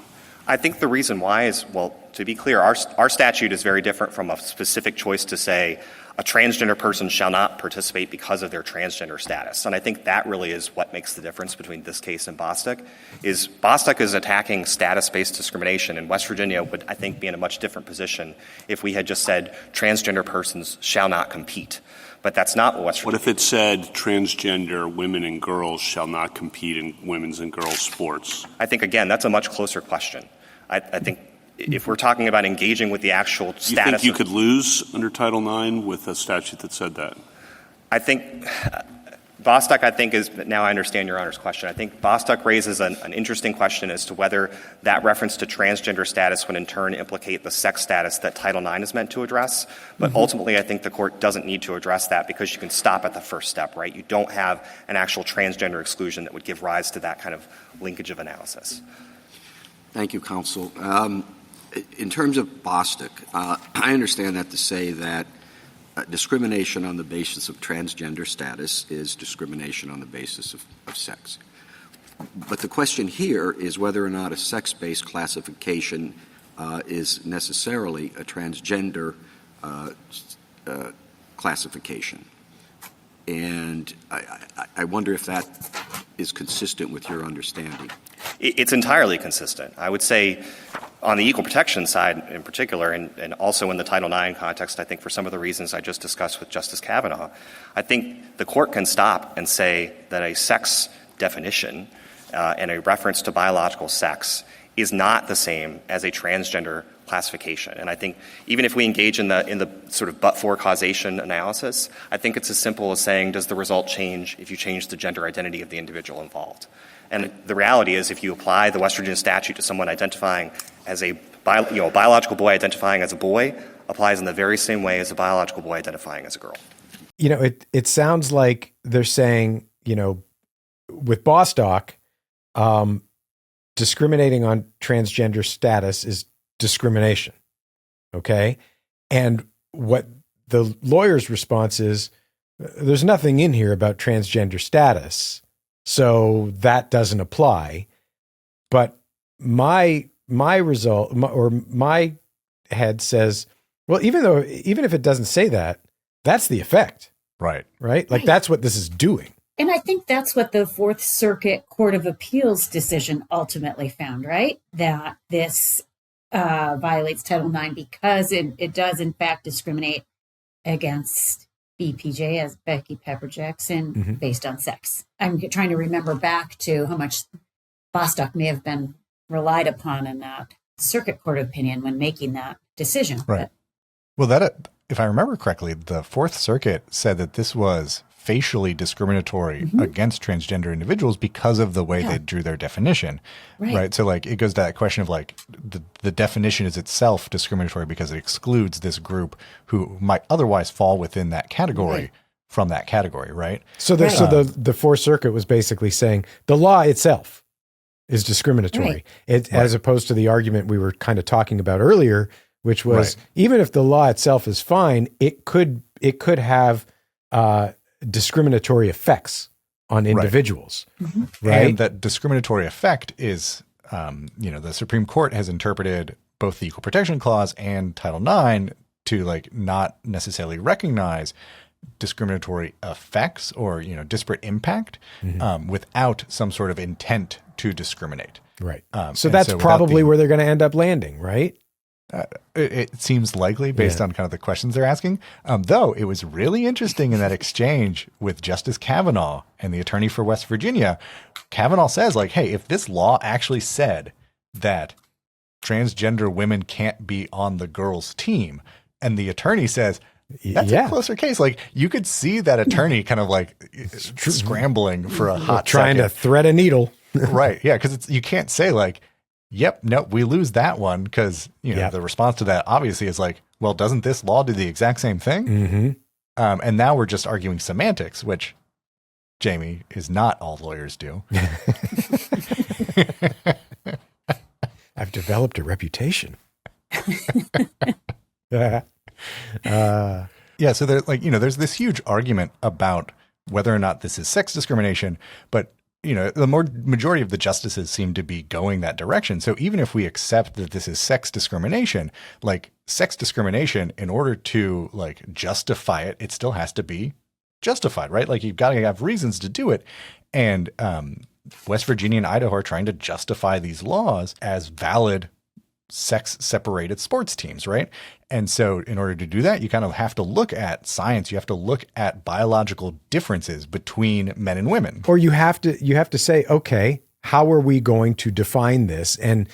I think the reason why is, well, to be clear, our statute is very different from a specific choice to say a transgender person shall not participate because of their transgender status. And I think that really is what makes the difference between this case and Bostock, is Bostock is attacking status-based discrimination, and West Virginia would, I think, be in a much different position if we had just said transgender persons shall not compete. But that's not what West Virginia. What if it said transgender women and girls shall not compete in women's and girls' sports? I think, again, that's a much closer question. I think if we're talking about engaging with the actual status. You think you could lose under Title IX with a statute that said that? I think Bostock, is, now I understand Your Honor's question. I think Bostock raises an interesting question as to whether that reference to transgender status would in turn implicate the sex status that Title IX is meant to address. But ultimately, I think the court doesn't need to address that because you can stop at the first step, right? You don't have an actual transgender exclusion that would give rise to that kind of linkage of analysis. Thank you, counsel. In terms of Bostock, I understand that to say that discrimination on the basis of transgender status is discrimination on the basis of sex. But the question here is whether or not a sex-based classification is necessarily a transgender classification. And I wonder if that is consistent with your understanding. It's entirely consistent. I would say on the equal protection side in particular, and also in the Title IX context, I think for some of the reasons I just discussed with Justice Kavanaugh, I think the court can stop and say that a sex definition and a reference to biological sex is not the same as a transgender classification. And I think even if we engage in the sort of but-for causation analysis, I think it's as simple as saying, does the result change if you change the gender identity of the individual involved? And the reality is, if you apply the West Virginia statute to someone identifying as a biological boy identifying as a boy, applies in the very same way as a biological boy identifying as a girl. It sounds like they're saying, with Bostock, discriminating on transgender status is discrimination. Okay. And what the lawyer's response is, there's nothing in here about transgender status, so that doesn't apply. But my result, or my head says, well, even if it doesn't say that, that's the effect. Right. Like that's what this is doing. And I think that's what the Fourth Circuit Court of Appeals decision ultimately found, right? That this violates Title IX because it does, in fact, discriminate against BPJ, as Becky Pepper-Jackson, based on sex. I'm trying to remember back to how much Bostock may have been relied upon in that circuit court opinion when making that decision. Right. Well, if I remember correctly, the Fourth Circuit said that this was facially discriminatory against transgender individuals because of the way they drew their definition. Right. So like it goes to that question of like the definition is itself discriminatory because it excludes this group who might otherwise fall within that category from that category. Right. So the Fourth Circuit was basically saying the law itself is discriminatory. Right. As opposed to the argument we were kind of talking about earlier, which was even if the law itself is fine, it could have discriminatory effects on individuals. Right. And that discriminatory effect is, the Supreme Court has interpreted both the Equal Protection Clause and Title IX to like not necessarily recognize discriminatory effects or, disparate impact without some sort of intent to discriminate. Right. So that's probably where they're going to end up landing, right? It seems likely based on kind of the questions they're asking. Though it was really interesting in that exchange with Justice Kavanaugh and the attorney for West Virginia. Kavanaugh says like, hey, if this law actually said that transgender women can't be on the girls' team, and the attorney says, that's a closer case. Like you could see that attorney kind of like scrambling for a hot trying second. to thread a needle. Right. Yeah. Because you can't say like, yep, no, we lose that one because, the response to that obviously is like, well, doesn't this law do the exact same thing? Mm-hmm. And now we're just arguing semantics, which, Jamie, is not all lawyers do. I've developed a reputation. So there's like, there's this huge argument about whether or not this is sex discrimination, but the majority of the justices seem to be going that direction. So even if we accept that this is sex discrimination, like sex discrimination, in order to like justify it, it still has to be justified, right? Like you've got to have reasons to do it. And West Virginia and Idaho are trying to justify these laws as valid sex-separated sports teams, right? And so in order to do that, you kind of have to look at science. You have to look at biological differences between men and women. Or you have to say, okay, how are we going to define this? And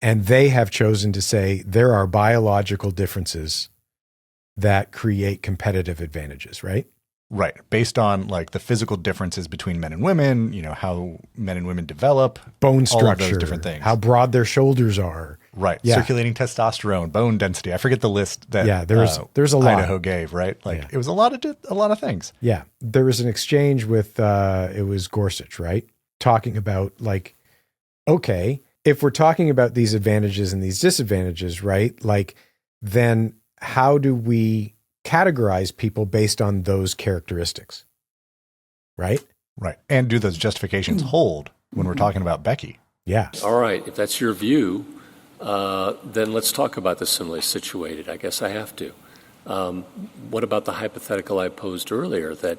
they have chosen to say there are biological differences that create competitive advantages, right? Right. Based on like the physical differences between men and women, how men and women develop, bone structure, all of those different things, how broad their shoulders are. Right. Yeah. Circulating testosterone, bone density. I forget the list that there's a lot. Idaho gave, right? Like it was a lot of things. Yeah. There was an exchange with it was Gorsuch, right? Talking about like, okay, if we're talking about these advantages and these disadvantages, right? Like then how do we categorize people based on those characteristics? Right? Right. And do those justifications hold when we're talking about Becky? Yeah. All right. If that's your view, then let's talk about the similarly situated. I guess I have to. What about the hypothetical I posed earlier that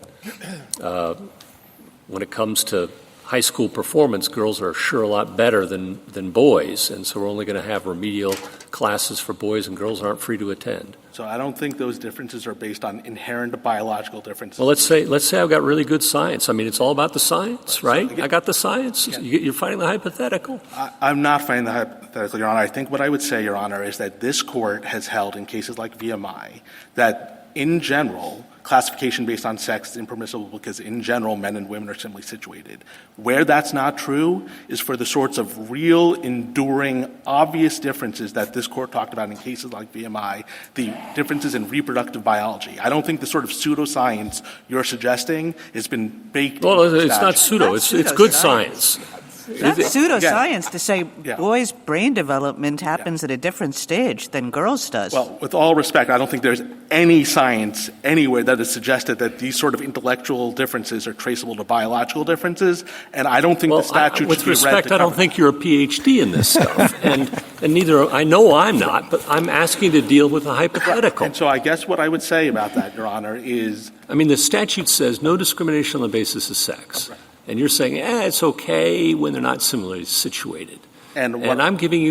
when it comes to high school performance, girls are sure a lot better than boys, and so we're only going to have remedial classes for boys and girls aren't free to attend? So I don't think those differences are based on inherent biological differences. Well, let's say I've got really good science. I mean, it's all about the science, right? I got the science. You're finding the hypothetical. I'm not finding the hypothetical, Your Honor. I think what I would say, Your Honor, is that this court has held in cases like VMI that, in general, classification based on sex is impermissible because, in general, men and women are similarly situated. Where that's not true is for the sorts of real, enduring, obvious differences that this court talked about in cases like VMI, the differences in reproductive biology. I don't think the sort of pseudoscience you're suggesting has been baked into the it's not pseudo. It's good science. That's pseudoscience to say boys' brain development happens at a different stage than girls' does. Well, with all respect, I don't think there's any science anywhere that has suggested that these sort of intellectual differences are traceable to biological differences, and I don't think the statute should be read to with respect, I don't think you're a PhD in this stuff, and neither, I know I'm not, but I'm asking to deal with a hypothetical. And so I guess what I would say about that, Your Honor, is... I mean, the statute says no discrimination on the basis of sex. Right. And you're saying, it's okay when they're not similarly situated. And I'm giving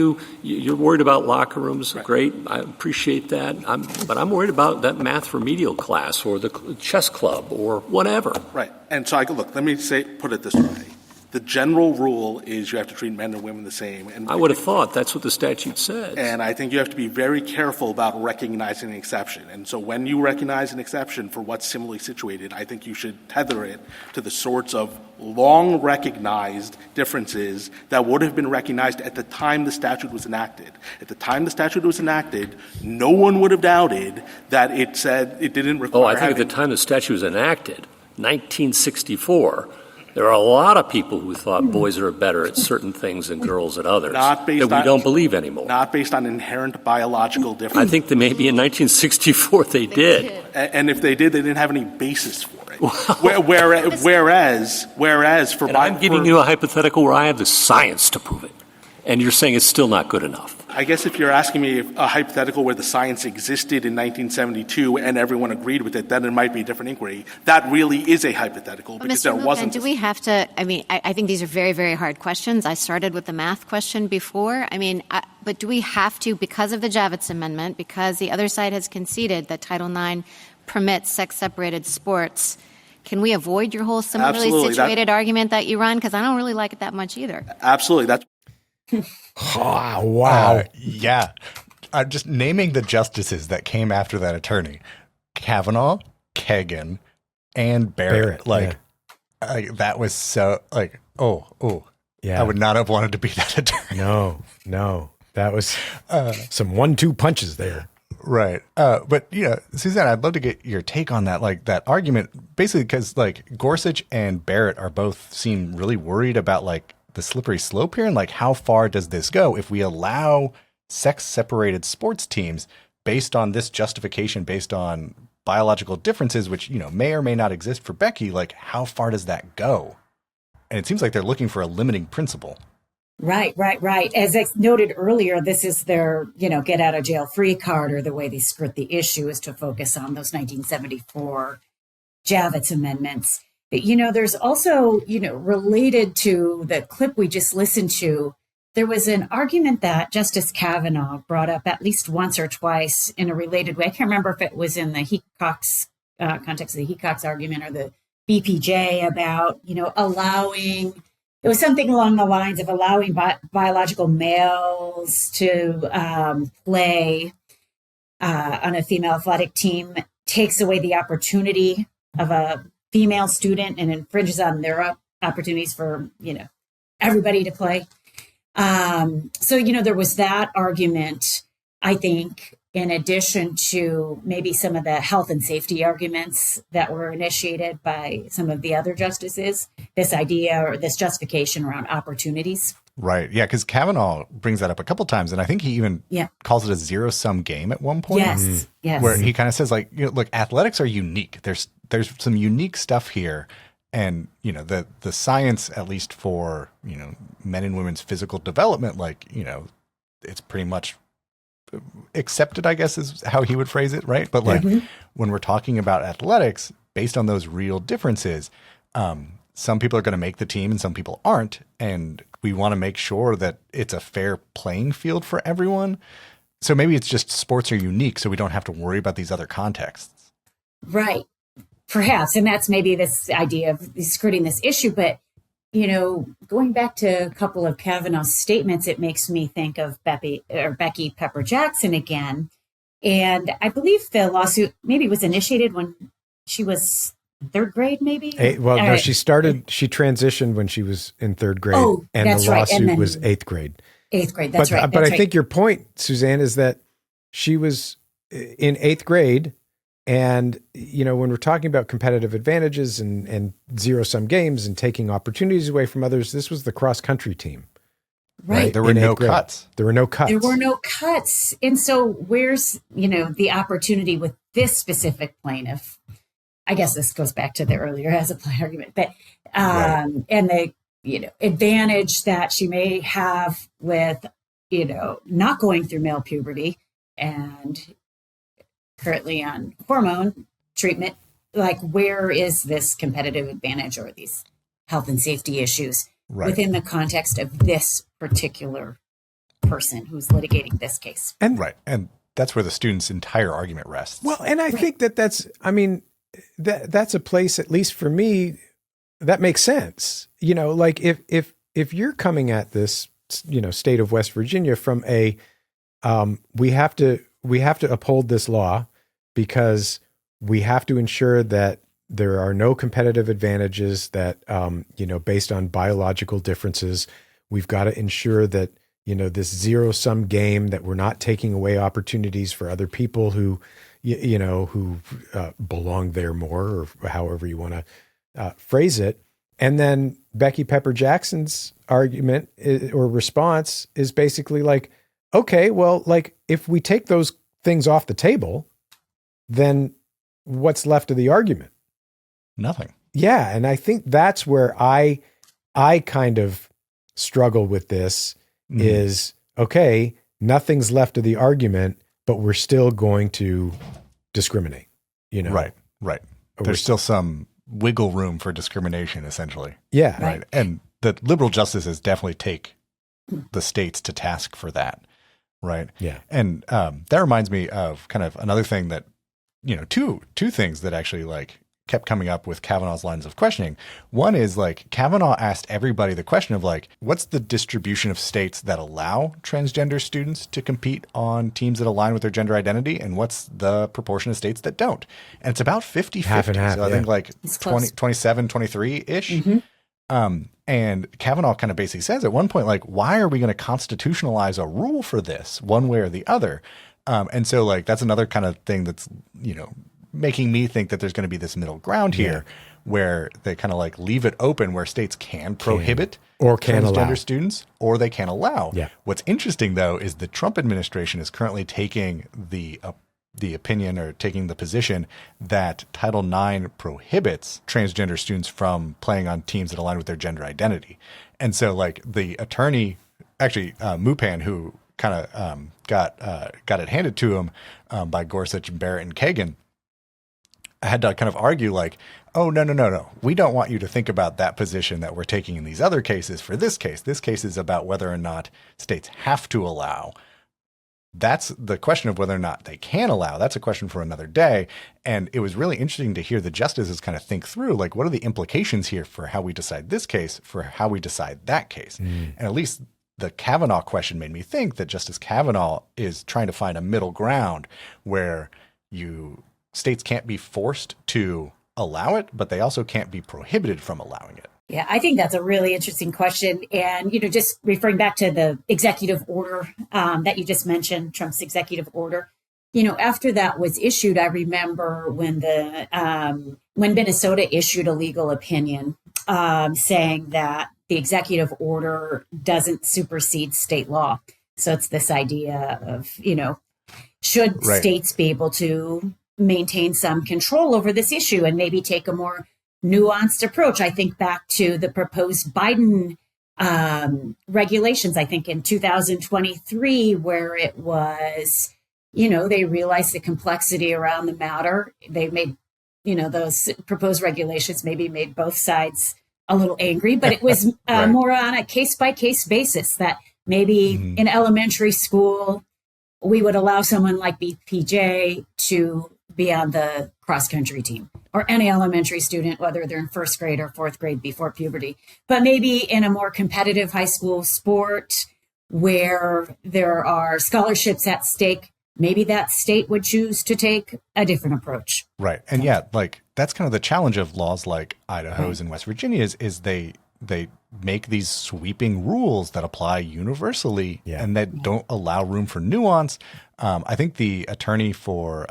you're worried about locker rooms. Right. Great. I appreciate that. But I'm worried about that math remedial class or the chess club or whatever. Right. And so, let me put it this way. The general rule is you have to treat men and women the same. And I would have thought that's what the statute says. And I think you have to be very careful about recognizing an exception. And so when you recognize an exception for what's similarly situated, I think you should tether it to the sorts of long recognized differences that would have been recognized at the time the statute was enacted. At the time the statute was enacted, no one would have doubted that it said it didn't require... I think at the time the statute was enacted, 1964, There are a lot of people who thought boys are better at certain things than girls at others Not based that we on- don't believe anymore. Not based on inherent biological I differences. think that maybe in 1964 they did. And if they did, they didn't have any basis for it. Whereas for And I'm giving you a hypothetical where I have the science to prove it, and you're saying it's still not good enough. I guess if you're asking me if a hypothetical where the science existed in 1972 and everyone agreed with it, then it might be a different inquiry. That really is a hypothetical because there wasn't. Do we have to? I mean, I think these are very, very hard questions. I started with the math question before. I mean, but do we have to, because of the Javits Amendment, because the other side has conceded that Title IX permits sex-separated sports? Can we avoid your whole similarly situated argument that you run? Because I don't really like it that much either. Absolutely. That's. Oh, wow. Yeah. Just naming the justices that came after that attorney: Kavanaugh, Kagan, and Barrett. That was so yeah. I would not have wanted to be that attorney. No. That was some 1-2 punches there. Right. But, Suzanne, I'd love to get your take on that, that argument, basically because, Gorsuch and Barrett seem really worried about, the slippery slope here and, how far does this go if we allow sex-separated sports teams based on this justification, based on biological differences, which, may or may not exist for Becky, how far does that go? And it seems like they're looking for a limiting principle. Right. As I noted earlier, this is their, get out of jail free card, or the way they skirt the issue is to focus on those 1974 Javits amendments. But, there's also, related to the clip we just listened to, there was an argument that Justice Kavanaugh brought up at least once or twice in a related way. I can't remember if it was in the Hecox context of the Hecox argument or the BPJ about, allowing. It was something along the lines of allowing biological males to play on a female athletic team takes away the opportunity of a female student and infringes on their opportunities for, everybody to play. So, there was that argument, I think, in addition to maybe some of the health and safety arguments that were initiated by some of the other justices, this idea or this justification around opportunities. Right. Yeah, because Kavanaugh brings that up a couple times, and I think he even calls it a zero-sum game at one point. Yes. Where he kind of says, look, athletics are unique. There's some unique stuff here, and, the science, at least for, men and women's physical development, it's pretty much accepted, I guess, is how he would phrase it, right? But when we're talking about athletics, based on those real differences, some people are going to make the team and some people aren't, and we want to make sure that it's a fair playing field for everyone. So maybe it's just sports are unique, so we don't have to worry about these other contexts. Right, perhaps, and that's maybe this idea of skirting this issue, but going back to a couple of Kavanaugh's statements, it makes me think of Becky Pepper-Jackson again. And I believe the lawsuit maybe was initiated when she was third grade, maybe? She transitioned when she was in third grade. And the lawsuit was eighth grade. Eighth grade, that's right. But I think your point, Suzanne, is that she was in eighth grade. And, when we're talking about competitive advantages and zero-sum games and taking opportunities away from others, this was the cross-country team. Right. There were no cuts. There were no cuts. There were no cuts. And so where's, the opportunity with this specific plaintiff? I guess this goes back to the earlier as applied argument. But, and the, advantage that she may have with, not going through male puberty and currently on hormone treatment, where is this competitive advantage or these health and safety issues within the context of this particular person who's litigating this case? And that's where the student's entire argument rests. Well, and I think that's a place, at least for me, that makes sense. If you're coming at this, state of West Virginia from a, we have to uphold this law because we have to ensure that there are no competitive advantages that, based on biological differences. We've got to ensure that, this zero-sum game, that we're not taking away opportunities for other people who belong there more, or however you want to phrase it. And then Becky Pepper-Jackson's argument or response is basically like, okay, well, like if we take those things off the table, then what's left of the argument? Nothing. Yeah. And I think that's where I kind of struggle with this is, okay, nothing's left of the argument, but we're still going to discriminate, you know? Right. There's still some wiggle room for discrimination, essentially. Yeah. Right. And the liberal justices definitely take the states to task for that. Right. Yeah. And that reminds me of kind of another thing that, you know, two things that actually like kept coming up with Kavanaugh's lines of questioning. One is like Kavanaugh asked everybody the question of like, what's the distribution of states that allow transgender students to compete on teams that align with their gender identity? And what's the proportion of states that don't? And it's about 50-50. Half and half, so I think like 27, 23-ish. And Kavanaugh kind of basically says at one point, like, why are we going to constitutionalize a rule for this one way or the other? And so like, that's another kind of thing that's, you know, making me think that there's going to be this middle ground here where they kind of like leave it open where states can prohibit or can transgender allow students or they can allow. Yeah. What's interesting though is the Trump administration is currently taking the opinion or taking the position that Title IX prohibits transgender students from playing on teams that align with their gender identity. And so like the attorney, actually Mupan, who kind of got it handed to him by Gorsuch and Barrett and Kagan, had to kind of argue like, oh, no. We don't want you to think about that position that we're taking in these other cases for this case. This case is about whether or not states have to allow. That's the question of whether or not they can allow. That's a question for another day. And it was really interesting to hear the justices kind of think through, like, what are the implications here for how we decide this case, for how we decide that case? And at least the Kavanaugh question made me think that Justice Kavanaugh is trying to find a middle ground where states can't be forced to allow it, but they also can't be prohibited from allowing it. Yeah, I think that's a really interesting question. And, you know, just referring back to the executive order that you just mentioned, Trump's executive order, you know, after that was issued, I remember when when Minnesota issued a legal opinion saying that the executive order doesn't supersede state law. So it's this idea of, you know, should states be able to maintain some control over this issue and maybe take a more nuanced approach? I think back to the proposed Biden regulations, I think in 2023, where it was, you know, they realized the complexity around the matter. They made, you know, those proposed regulations maybe made both sides a little angry, but it was more on a case-by-case basis that maybe in elementary school, we would allow someone like BPJ to be on the cross-country team, or any elementary student, whether they're in first grade or fourth grade before puberty. But maybe in a more competitive high school sport where there are scholarships at stake, maybe that state would choose to take a different approach. Right. And yeah, like that's kind of the challenge of laws like Idaho's and West Virginia's is they make these sweeping rules that apply universally and that don't allow room for nuance. I think the attorney for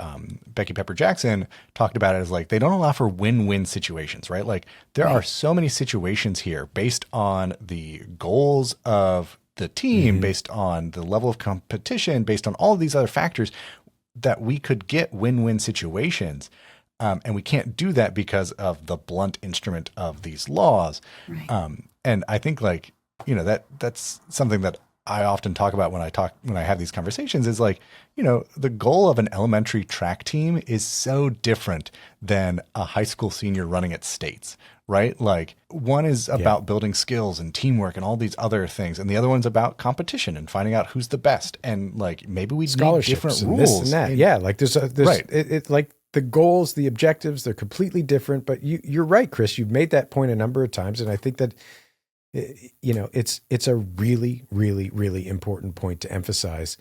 Becky Pepper-Jackson talked about it as like they don't allow for win-win situations, right? Like there are so many situations here based on the goals of the team, based on the level of competition, based on all of these other factors that we could get win-win situations. And we can't do that because of the blunt instrument of these laws. And I think like, you know, that's something that I often talk about when I have these conversations is like, you know, the goal of an elementary track team is so different than a high school senior running at states, right? Like one is about building skills and teamwork and all these other things. And the other one's about competition and finding out who's the best. And like, maybe we need different and rules. This and that. Like there's it's like the goals, the objectives, they're completely different, but you're right, Chris, you've made that point a number of times. And I think that, you know, it's a really, really, really important point to emphasize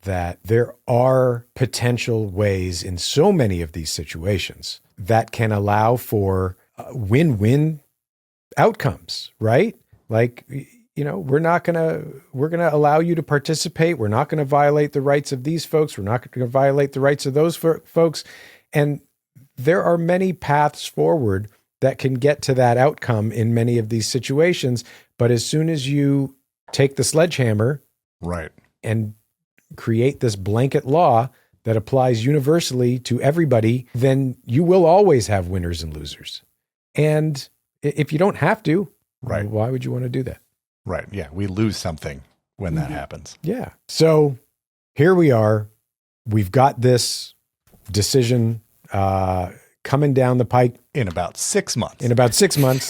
that there are potential ways in so many of these situations that can allow for win-win outcomes, right? Like, you know, we're going to allow you to participate. We're not going to violate the rights of these folks. We're not going to violate the rights of those folks. And there are many paths forward that can get to that outcome in many of these situations. But as soon as you take the sledgehammer right, and create this blanket law that applies universally to everybody, then you will always have winners and losers. And if you don't have to, right, why would you want to do that? Right. Yeah. We lose something when that happens. Yeah. So here we are. We've got this decision coming down the pike in about 6 months.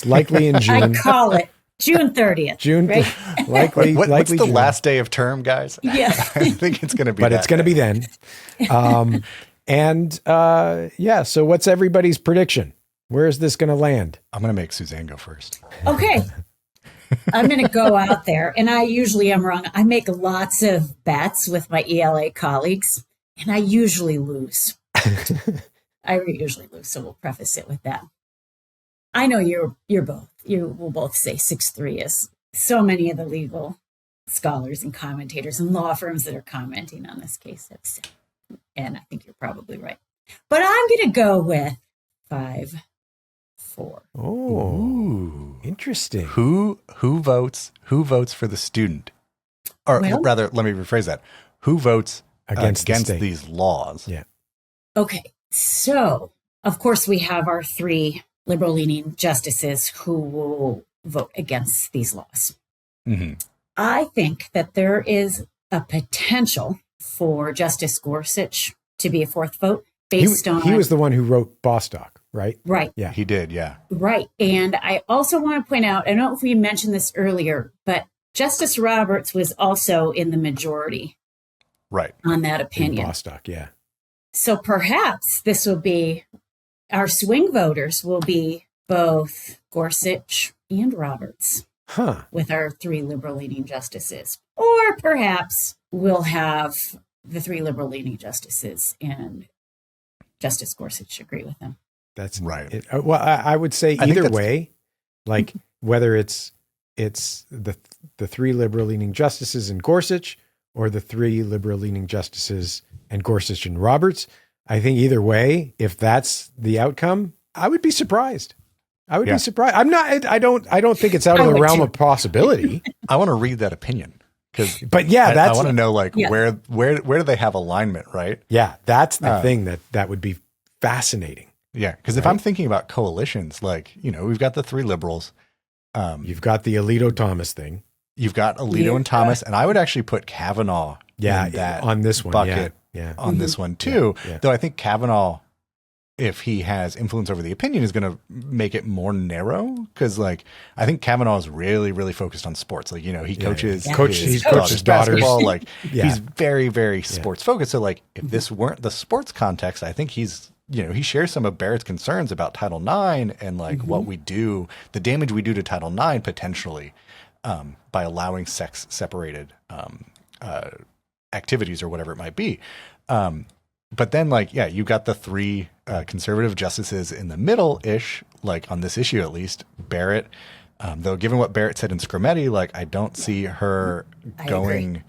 Likely in June. I call it June 30th. Right? likely. What's the June. last day of term, guys? Yeah. I think it's going to be. But it's going to be then. So what's everybody's prediction? Where is this going to land? I'm going to make Suzanne go first. Okay. I'm going to go out there, and I usually am wrong. I make lots of bets with my ELA colleagues, and I usually lose. So we'll preface it with that. I know you will both say 6'3", as so many of the legal scholars and commentators and law firms that are commenting on this case have said. And I think you're probably right. But I'm going to go with 5'4". Oh, interesting. Who votes for the student? Or rather, let me rephrase that. Who votes against these laws? Yeah. Okay. So, of course, we have our 3 liberal-leaning justices who will vote against these laws. Mm-hmm. I think that there is a potential for Justice Gorsuch to be a 4th vote based on... He was the one who wrote Bostock, right? Right. Yeah. He did, yeah. Right. And I also want to point out, I don't know if we mentioned this earlier, but Justice Roberts was also in the majority. Right. On that opinion. In Bostock, yeah. So perhaps this will be, our swing voters will be both Gorsuch and Roberts with our 3 liberal-leaning justices. Or perhaps we'll have the 3 liberal-leaning justices and Justice Gorsuch agree with them. That's right. I would say either way, like whether it's the 3 liberal-leaning justices and Gorsuch or the 3 liberal-leaning justices and Gorsuch and Roberts, I think either way, if that's the outcome, I would be surprised. I would be surprised. I'm not. I don't think it's out of the realm of possibility. I want to read that opinion I want to know where do they have alignment, right? Yeah, that's the thing that would be fascinating. Yeah, because if I'm thinking about coalitions, we've got the 3 liberals, you've got the Alito Thomas thing. You've got Alito and Thomas, and I would actually put Kavanaugh in that on this one bucket on this one too. Though I think Kavanaugh, if he has influence over the opinion, is going to make it more narrow because, I think Kavanaugh is really, really focused on sports. He coaches his daughters basketball. He's very, very sports focused. So, if this weren't the sports context, I think he's he shares some of Barrett's concerns about Title IX and what we do, the damage we do to Title IX potentially. By allowing sex-separated activities or whatever it might be. But then, you got the 3 conservative justices in the middle-ish, on this issue at least, Barrett. Though given what Barrett said in Scrimeti, I don't see her going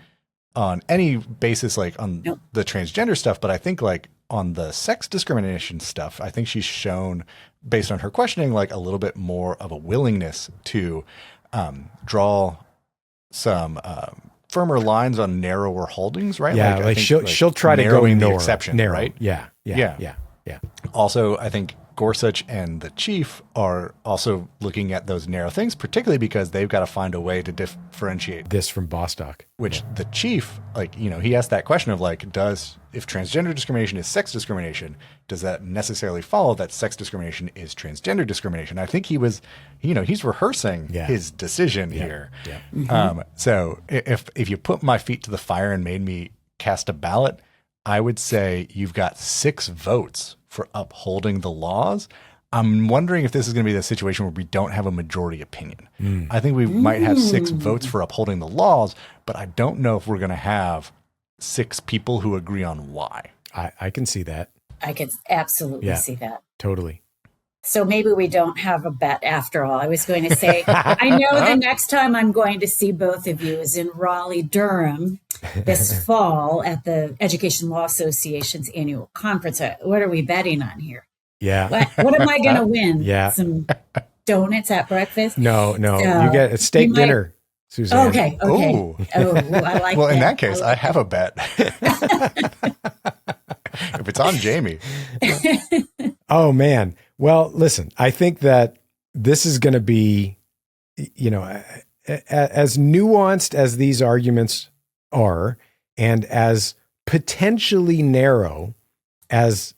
on any basis on the transgender stuff, but I think on the sex discrimination stuff, I think she's shown, based on her questioning, a little bit more of a willingness to draw some firmer lines on narrower holdings, right? Yeah, she'll try to go the exception, narrow. Right? Yeah. Also, I think Gorsuch and the chief are also looking at those narrow things, particularly because they've got to find a way to differentiate this from Bostock. Which the chief, he asked that question of if transgender discrimination is sex discrimination, does that necessarily follow that sex discrimination is transgender discrimination? I think he was, he's rehearsing his decision here. Yeah. Mm-hmm. So if you put my feet to the fire and made me cast a ballot, I would say you've got 6 votes for upholding the laws. I'm wondering if this is going to be the situation where we don't have a majority opinion. I think we might have 6 votes for upholding the laws, but I don't know if we're going to have 6 people who agree on why. I can see that. I can absolutely see that. Totally. So maybe we don't have a bet after all. I was going to say, I know the next time I'm going to see both of you is in Raleigh, Durham this fall at the Education Law Association's annual conference. What are we betting on here? Yeah. What am I going to win? Yeah. Some donuts at breakfast? No. So you get a steak dinner, Suzanne. Okay. Ooh. Oh, I like Well, that. in that case, I have a bet. If it's on Jamie. Oh, man. Well, listen, I think that this is going to be, as nuanced as these arguments are, and as potentially narrow as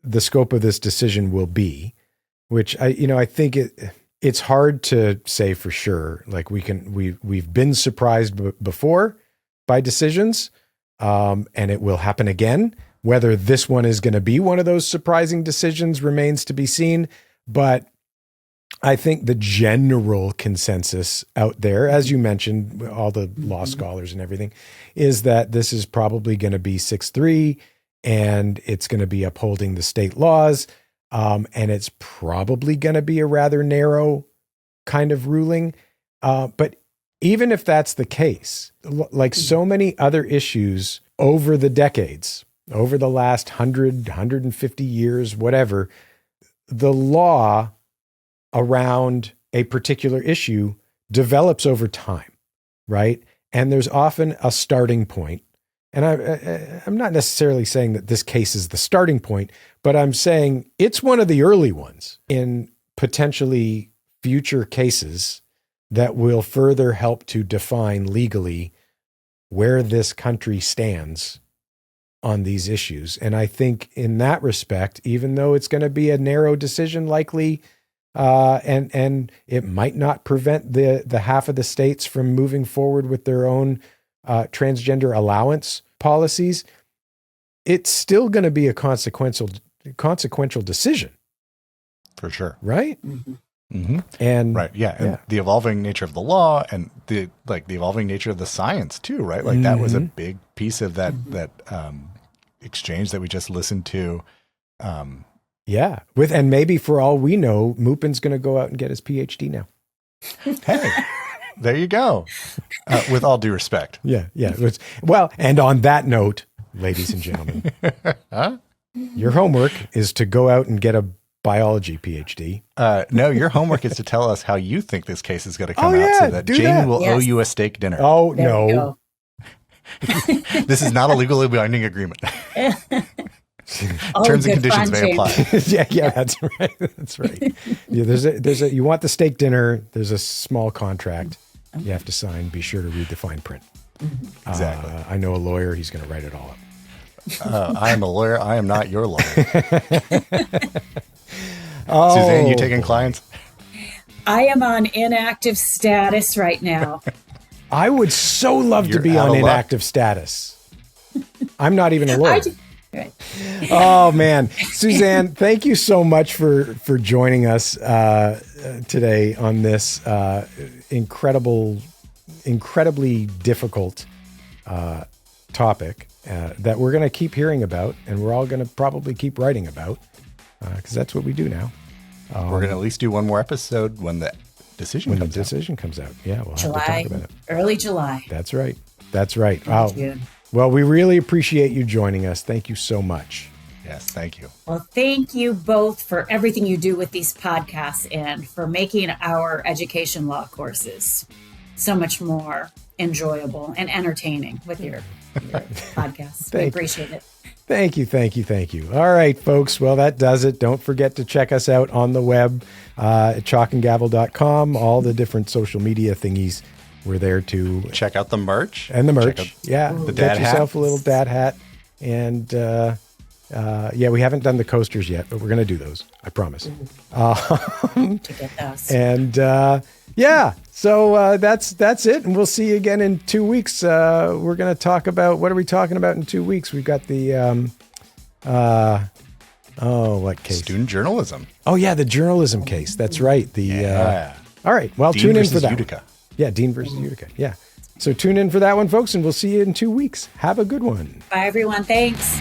the scope of this decision will be, which I think it's hard to say for sure. Like we've been surprised before by decisions, and it will happen again. Whether this one is going to be one of those surprising decisions remains to be seen. But I think the general consensus out there, as you mentioned, all the law scholars and everything, is that this is probably going to be 6-3, and it's going to be upholding the state laws. And it's probably going to be a rather narrow kind of ruling. But even if that's the case, like so many other issues over the decades, over the last 100, 150 years, whatever, the law around a particular issue develops over time, right? And there's often a starting point. And I'm not necessarily saying that this case is the starting point, but I'm saying it's one of the early ones in potentially future cases that will further help to define legally where this country stands on these issues. And I think in that respect, even though it's going to be a narrow decision likely, and it might not prevent the half of the states from moving forward with their own transgender allowance policies, it's still going to be a consequential decision. For sure. Right? Mm-hmm. Mm-hmm. And right. Yeah. And the evolving nature of the law and the evolving nature of the science too, right? Like that was a big piece of that exchange that we just listened to. Yeah. And maybe for all we know, Mupin's going to go out and get his PhD now. Hey, there you go. With all due respect. Yeah. Yeah. Well, and on that note, ladies and gentlemen, your homework is to go out and get a biology PhD. No, your homework is to tell us how you think this case is going to come out so that Jamie will owe you a steak dinner. Oh, there no. This is not a legally binding agreement. Terms and conditions may apply. yeah, that's right. That's right. Yeah, there's a you want the steak dinner, there's a small contract you have to sign. Be sure to read the fine print. Exactly. I know a lawyer, he's going to write it all up. I am a lawyer. I am not your lawyer. Oh, Suzanne, you taking clients? I am on inactive status right now. I would so love to be on inactive status. I'm not even a lawyer. Right. Oh man, Suzanne, thank you so much for joining us today on this incredibly difficult topic that we're going to keep hearing about, and we're all going to probably keep writing about because that's what we do now. We're going to at least do one more episode when the decision comes out. Yeah, we'll July, have to talk about it. Early July. That's right. Wow. Well, we really appreciate you joining us. Thank you so much. Yes, thank you. Well, thank you both for everything you do with these podcasts and for making our education law courses so much more enjoyable and entertaining with your podcasts. We appreciate it. Thank you. All right, folks. Well, that does it. Don't forget to check us out on the web at chalkandgavel.com, all the different social media thingies. We're there to check out the merch. And the merch. Yeah. The Get dad yourself hat. a little dad hat. And we haven't done the coasters yet, but we're going to do those. I promise. To get those. And so that's it. And we'll see you again in 2 weeks. We're going to talk about, what are we talking about in 2 weeks? We've got the, what case? Student journalism. Oh yeah. The journalism case. That's right. All right. Well, Dean tune in for that. Utica. Yeah, Dean versus Utica. Yeah. So tune in for that one, folks, and we'll see you in 2 weeks. Have a good one. Bye, everyone. Thanks.